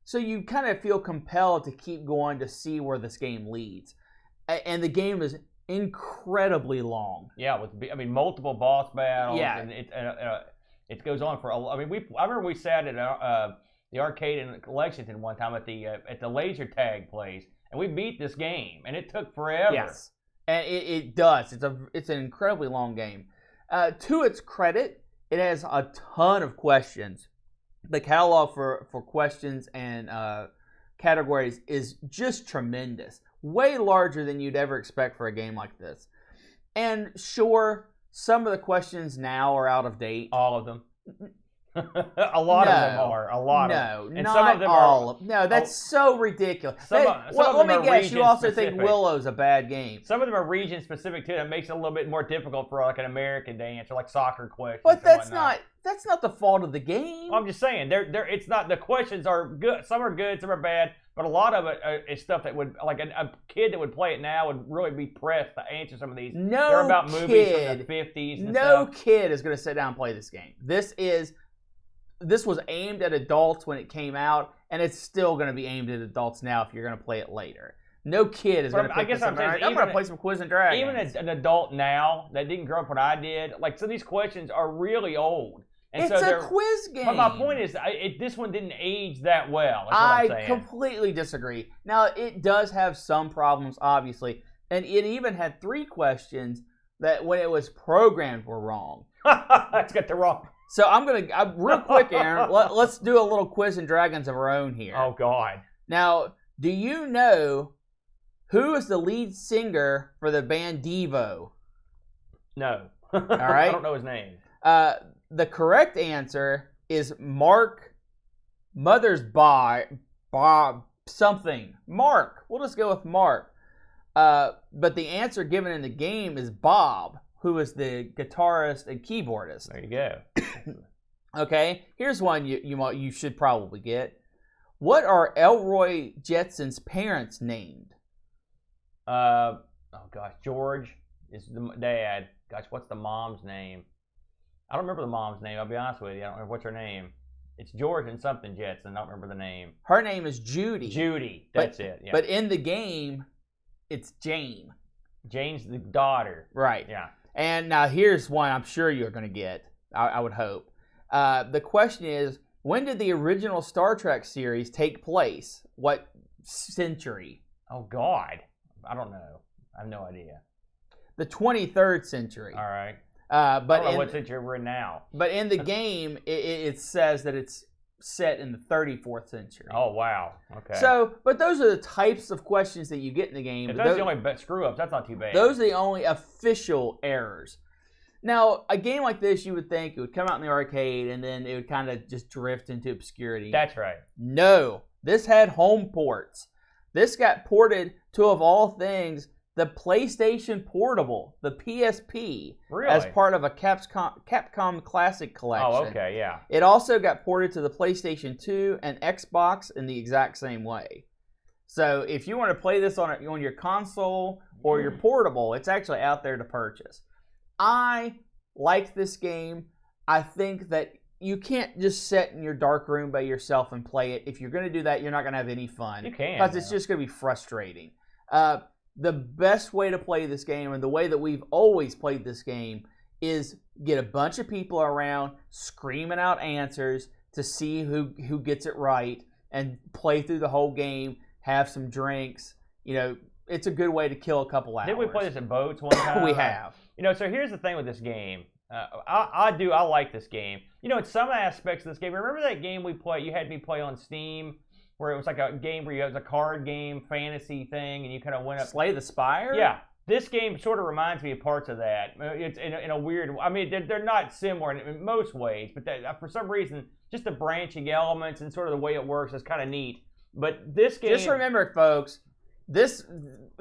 Speaker 2: So you kind of feel compelled to keep going to see where this game leads. And the game is incredibly long.
Speaker 1: Yeah, multiple boss battles.
Speaker 2: Yeah.
Speaker 1: And it goes on for I remember we sat at the arcade in Lexington one time at the laser tag place, and we beat this game, and it took forever.
Speaker 2: Yes. And it does. It's an incredibly long game. To its credit, it has a ton of questions. The catalog for questions and categories is just tremendous. Way larger than you'd ever expect for a game like this. And sure, some of the questions now are out of date.
Speaker 1: All of them. A lot of them are. A lot
Speaker 2: of them.
Speaker 1: And
Speaker 2: not
Speaker 1: some of them
Speaker 2: all. No, that's so ridiculous. Let me guess, you also think Willow's a bad game.
Speaker 1: Some of them are region specific too. That makes it a little bit more difficult for like an American to answer, like soccer questions.
Speaker 2: But that's not the fault of the game.
Speaker 1: I'm just saying, it's not. The questions are good. Some are good, some are bad. But a lot of it is stuff that would, like a kid that would play it now would really be pressed to answer some of these. They're about movies from the 50s and
Speaker 2: no kid is going to sit down and play this game. This was aimed at adults when it came out, and it's still going to be aimed at adults now if you're going to play it later. No kid is going to pick this up. I'm going to play some Quiz and Dragons.
Speaker 1: Even as an adult now that didn't grow up when I did, like, some of these questions are really old. And
Speaker 2: it's a quiz game.
Speaker 1: But my point is, this one didn't age that well. That's what I'm saying.
Speaker 2: I completely disagree. Now, it does have some problems, obviously. And it even had 3 questions that, when it was programmed, were wrong.
Speaker 1: Let's get the wrong.
Speaker 2: So I'm going to, real quick, Aaron, let's do a little Quiz and Dragons of our own here.
Speaker 1: Oh, God.
Speaker 2: Now, do you know who is the lead singer for the band Devo?
Speaker 1: No.
Speaker 2: All right.
Speaker 1: I don't know his name.
Speaker 2: The correct answer is Mark Mothersbaugh something. Mark. We'll just go with Mark. But the answer given in the game is Bob, who is the guitarist and keyboardist.
Speaker 1: There you go.
Speaker 2: Okay, here's one you should probably get. What are Elroy Jetson's parents named?
Speaker 1: Oh gosh, George is the dad. Gosh, what's the mom's name? I don't remember the mom's name. I'll be honest with you. I don't remember what's her name. It's George and something Jetson. I don't remember the name.
Speaker 2: Her name is Judy.
Speaker 1: Judy. That's it. Yeah.
Speaker 2: But in the game, it's Jane.
Speaker 1: Jane's the daughter.
Speaker 2: Right.
Speaker 1: Yeah.
Speaker 2: And now here's one I'm sure you're going to get. I would hope. The question is, when did the original Star Trek series take place? What century?
Speaker 1: Oh, God. I don't know. I have no idea.
Speaker 2: The 23rd century.
Speaker 1: All right. But I don't know what century we're in now.
Speaker 2: But in the game, it says that it's set in the 34th century.
Speaker 1: Oh, wow. Okay.
Speaker 2: So, but those are the types of questions that you get in the game.
Speaker 1: If those are the only screw-ups, that's not too bad.
Speaker 2: Those are the only official errors. Now, a game like this, you would think it would come out in the arcade and then it would kind of just drift into obscurity.
Speaker 1: That's right.
Speaker 2: No. This had home ports. This got ported to, of all things, the PlayStation Portable, the PSP, as part of a Capcom Classic collection.
Speaker 1: Oh, okay, yeah.
Speaker 2: It also got ported to the PlayStation 2 and Xbox in the exact same way. So if you want to play this on your console or your portable, it's actually out there to purchase. I like this game. I think that you can't just sit in your dark room by yourself and play it. If you're going to do that, you're not going to have any fun.
Speaker 1: You can.
Speaker 2: Because it's just going to be frustrating. The best way to play this game, and the way that we've always played this game, is get a bunch of people around screaming out answers to see who gets it right, and play through the whole game, have some drinks. You know, it's a good way to kill a couple hours.
Speaker 1: Didn't we play this in boats one time?
Speaker 2: We have.
Speaker 1: You know, so here's the thing with this game. I like this game. You know, in some aspects of this game, remember that game we played, you had me play on Steam, where it was like a game where it was a card game, fantasy thing, and you kind of went up.
Speaker 2: Slay the Spire?
Speaker 1: Yeah. This game sort of reminds me of parts of that. It's in a weird, I mean, they're not similar in most ways, but for some reason, just the branching elements and sort of the way it works is kind of neat. But this game...
Speaker 2: Just remember, folks,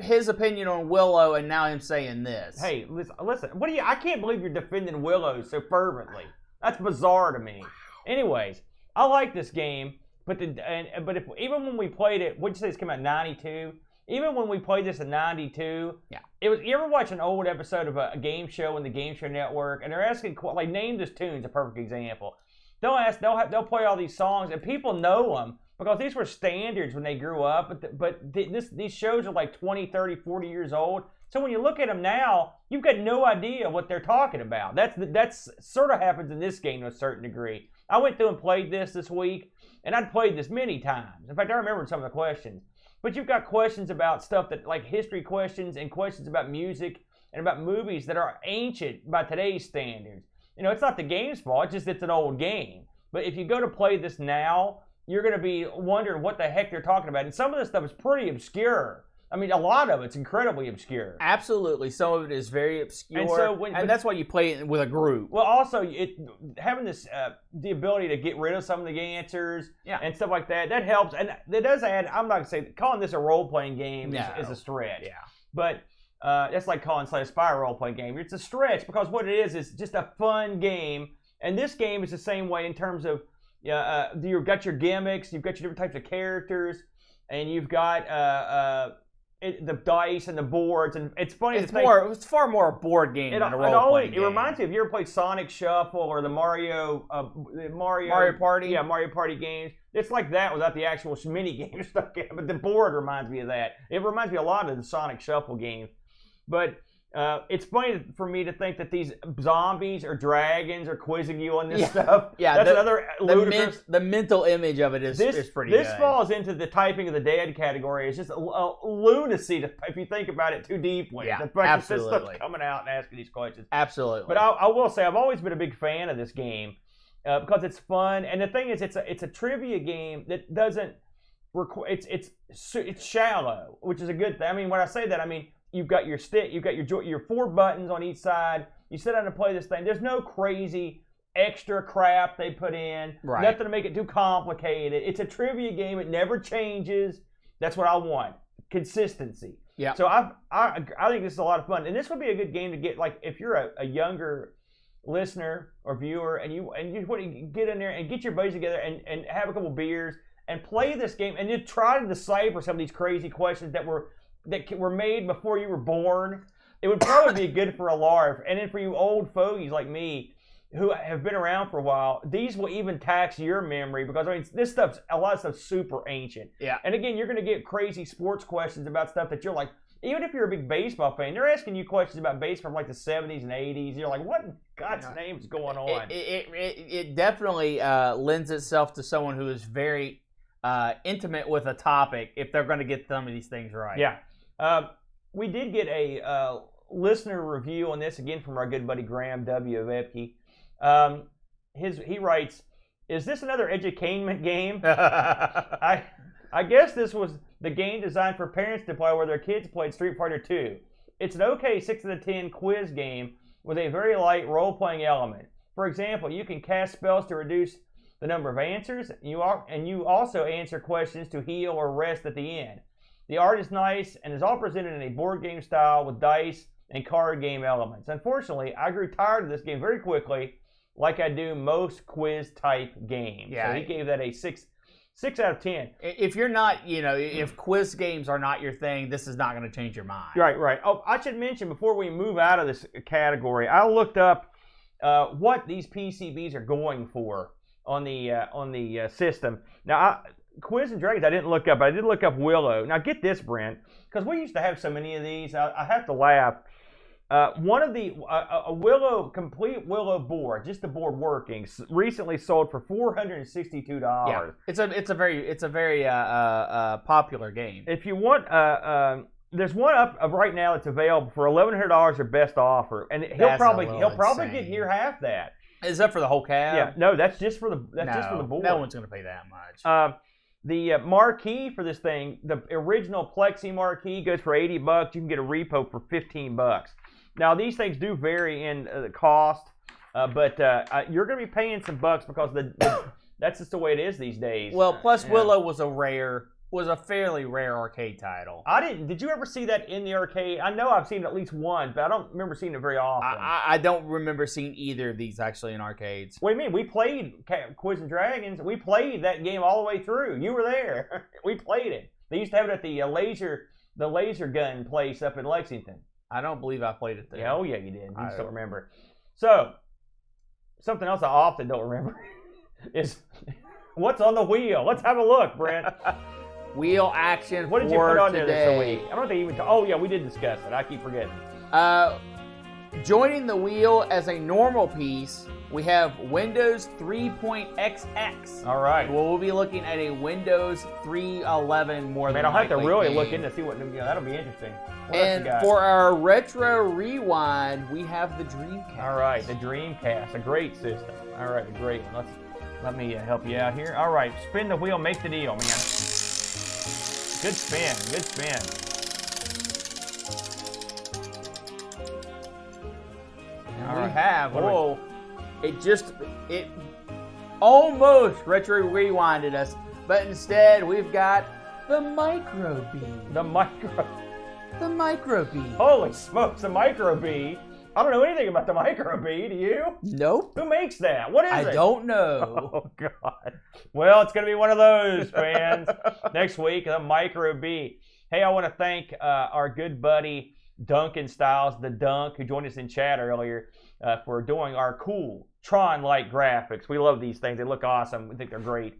Speaker 2: his opinion on Willow, and now him saying this.
Speaker 1: Hey, listen, I can't believe you're defending Willow so fervently. That's bizarre to me. Anyways, I like this game. But even when we played it, what'd you say this came out in 92? Even when we played this in 92,
Speaker 2: yeah,
Speaker 1: it was. You ever watch an old episode of a game show on the Game Show Network, and they're asking like name this tune's a perfect example. They'll play all these songs, and people know them because these were standards when they grew up. But these shows are like 20, 30, 40 years old. So when you look at them now, you've got no idea what they're talking about. That's sort of happens in this game to a certain degree. I went through and played this week. And I'd played this many times. In fact, I remembered some of the questions. But you've got questions about stuff that, like history questions and questions about music and about movies that are ancient by today's standards. You know, it's not the game's fault, it's just it's an old game. But if you go to play this now, you're going to be wondering what the heck they're talking about. And some of this stuff is pretty obscure. I mean, a lot of it's incredibly obscure.
Speaker 2: Absolutely. Some of it is very obscure. And that's why you play it with a group.
Speaker 1: Well, also, having this the ability to get rid of some of the answers and stuff like that helps. And that does add, I'm not going to say, calling this a role-playing game is a stretch.
Speaker 2: Yeah.
Speaker 1: But that's like calling Slay the Spire a role-playing game. It's a stretch because what it is just a fun game. And this game is the same way in terms of you've got your gimmicks, you've got your different types of characters, and you've got... the dice and the boards, and it's funny.
Speaker 2: It's far more a board game than a role-playing game.
Speaker 1: It reminds me of, you ever played Sonic Shuffle or the Mario
Speaker 2: Party?
Speaker 1: Yeah, Mario Party games. It's like that without the actual mini game stuff. But the board reminds me of that. It reminds me a lot of the Sonic Shuffle games. But it's funny for me to think that these zombies or dragons are quizzing you on this stuff.
Speaker 2: Yeah,
Speaker 1: that's another ludicrous.
Speaker 2: The mental image of it is pretty good.
Speaker 1: This falls into the typing of the dead category. It's just a lunacy if you think about it too deeply.
Speaker 2: Yeah,
Speaker 1: the fact
Speaker 2: absolutely.
Speaker 1: That this stuff's coming out and asking these questions.
Speaker 2: Absolutely.
Speaker 1: But I will say I've always been a big fan of this game because it's fun, and the thing is, it's a trivia game that doesn't. It's shallow, which is a good thing. I mean, when I say that, I mean. You've got your stick, you've got your 4 buttons on each side. You sit down and play this thing. There's no crazy extra crap they put in.
Speaker 2: Right.
Speaker 1: Nothing to make it too complicated. It's a trivia game. It never changes. That's what I want. Consistency.
Speaker 2: Yeah.
Speaker 1: So I think this is a lot of fun. And this would be a good game to get, like, if you're a younger listener or viewer and you want to get in there and get your buddies together and have a couple beers and play this game and just try to decipher some of these crazy questions that were made before you were born. It would probably be good for a LARP. And then for you old fogies like me who have been around for a while, these will even tax your memory because, I mean, a lot of stuff's super ancient.
Speaker 2: Yeah.
Speaker 1: And again, you're going to get crazy sports questions about stuff that you're like, even if you're a big baseball fan, they're asking you questions about baseball from like the 70s and 80s. You're like, what in God's name is going on?
Speaker 2: It definitely lends itself to someone who is very intimate with a topic if they're going to get some of these things right.
Speaker 1: Yeah. We did get a listener review on this again from our good buddy Graham W. Vepke. He writes, "Is this another edutainment game? I guess this was the game designed for parents to play where their kids played Street Fighter 2. It's an okay 6 out of 10 quiz game with a very light role-playing element. For example, you can cast spells to reduce the number of answers, and you also answer questions to heal or rest at the end. The art is nice and is all presented in a board game style with dice and card game elements. Unfortunately, I grew tired of this game very quickly, like I do most quiz-type games."
Speaker 2: Yeah.
Speaker 1: So he gave that a 6 out of 10.
Speaker 2: If you're not, if quiz games are not your thing, this is not going to change your mind.
Speaker 1: Right. Oh, I should mention before we move out of this category, I looked up what these PCBs are going for on the system. Now, Quiz and Dragons I didn't look up, but I did look up Willow. Now, get this, Brent, because we used to have so many of these. I have to laugh. One of the a complete Willow board, just the board working, recently sold for $462.
Speaker 2: Yeah, it's a very popular game.
Speaker 1: If you want, there's one up right now that's available for $1,100 or best offer, and he'll probably get near half that.
Speaker 2: Is that for the whole cab?
Speaker 1: Yeah, no, that's just for the board.
Speaker 2: No one's going to pay that much.
Speaker 1: The marquee for this thing, the original Plexi marquee, goes for $80. You can get a repo for $15. Now, these things do vary in the cost, but you're going to be paying some bucks because that's just the way it is these days.
Speaker 2: Well, plus Willow was a fairly rare arcade title.
Speaker 1: Did you ever see that in the arcade? I know I've seen it at least once, but I don't remember seeing it very often.
Speaker 2: I don't remember seeing either of these actually in arcades.
Speaker 1: What do you mean? We played Quiz and Dragons. We played that game all the way through. You were there. We played it. They used to have it at the laser gun place up in Lexington.
Speaker 2: I don't believe I played it there.
Speaker 1: Yeah, yeah, you did. You just don't remember. So, something else I often don't remember is what's on the wheel. Let's have a look, Brent.
Speaker 2: Wheel action.
Speaker 1: What did you put on there this week? I don't think even. Oh yeah, we did discuss it. I keep forgetting.
Speaker 2: Joining the wheel as a normal piece, we have Windows 3.XX.
Speaker 1: All right.
Speaker 2: We'll be looking at a Windows 3.11 more than
Speaker 1: I'll have to really
Speaker 2: game.
Speaker 1: look in to see what. That'll be interesting. What
Speaker 2: and for our retro rewind, we have the Dreamcast.
Speaker 1: All right, the Dreamcast, a great system. All right, a great one. Let me help you out here. All right, spin the wheel, make the deal, man. Good spin, good spin.
Speaker 2: And we have, it almost retro rewinded us, but instead we've got the Micro B.
Speaker 1: The Micro B. Holy smokes, the Micro B. I don't know anything about the Micro B, do you?
Speaker 2: Nope.
Speaker 1: Who makes that? What is it?
Speaker 2: I don't know.
Speaker 1: Oh, God. Well, it's going to be one of those, fans. Next week, the Micro B. Hey, I want to thank our good buddy Duncan Styles, the Dunk, who joined us in chat earlier for doing our cool Tron-like graphics. We love these things. They look awesome. We think they're great.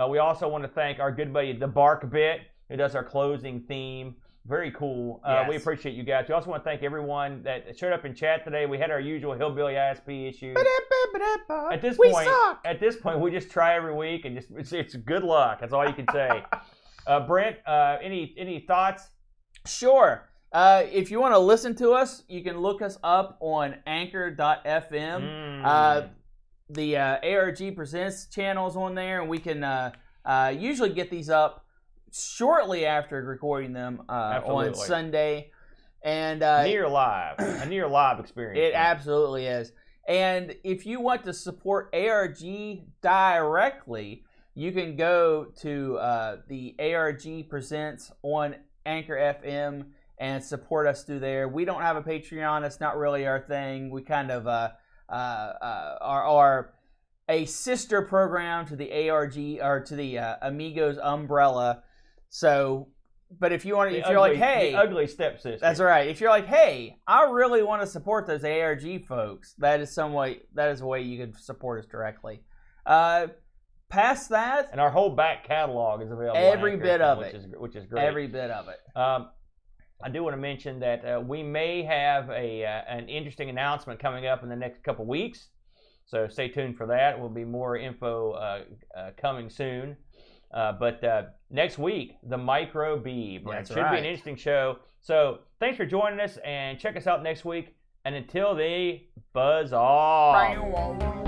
Speaker 1: We also want to thank our good buddy, the Bark Bit, who does our closing theme. Very cool.
Speaker 2: Yes.
Speaker 1: We appreciate you guys. We also want to thank everyone that showed up in chat today. We had our usual hillbilly ISP issues. At this point, we just try every week, and it's good luck. That's all you can say. Brent, any thoughts?
Speaker 2: Sure. If you want to listen to us, you can look us up on anchor.fm. The ARG Presents channel's on there, and we can usually get these up shortly after recording them on Sunday. And
Speaker 1: a near live experience.
Speaker 2: It absolutely is. And if you want to support ARG directly, you can go to the ARG Presents on Anchor FM and support us through there. We don't have a Patreon. It's not really our thing. We kind of are a sister program to the ARG or to the Amigos umbrella. So, but if you want to, you're like, hey,
Speaker 1: the ugly stepsister.
Speaker 2: That's right. If you're like, hey, I really want to support those ARG folks, that is a way you can support us directly. Past that,
Speaker 1: and our whole back catalog is available.
Speaker 2: Every bit of it,
Speaker 1: which is great.
Speaker 2: Every bit of it.
Speaker 1: I do want to mention that we may have an interesting announcement coming up in the next couple weeks, so stay tuned for that. Will be more info coming soon. But next week, the Micro Beeb.
Speaker 2: That's
Speaker 1: It should be an interesting show. So thanks for joining us, and check us out next week. And until then, buzz off.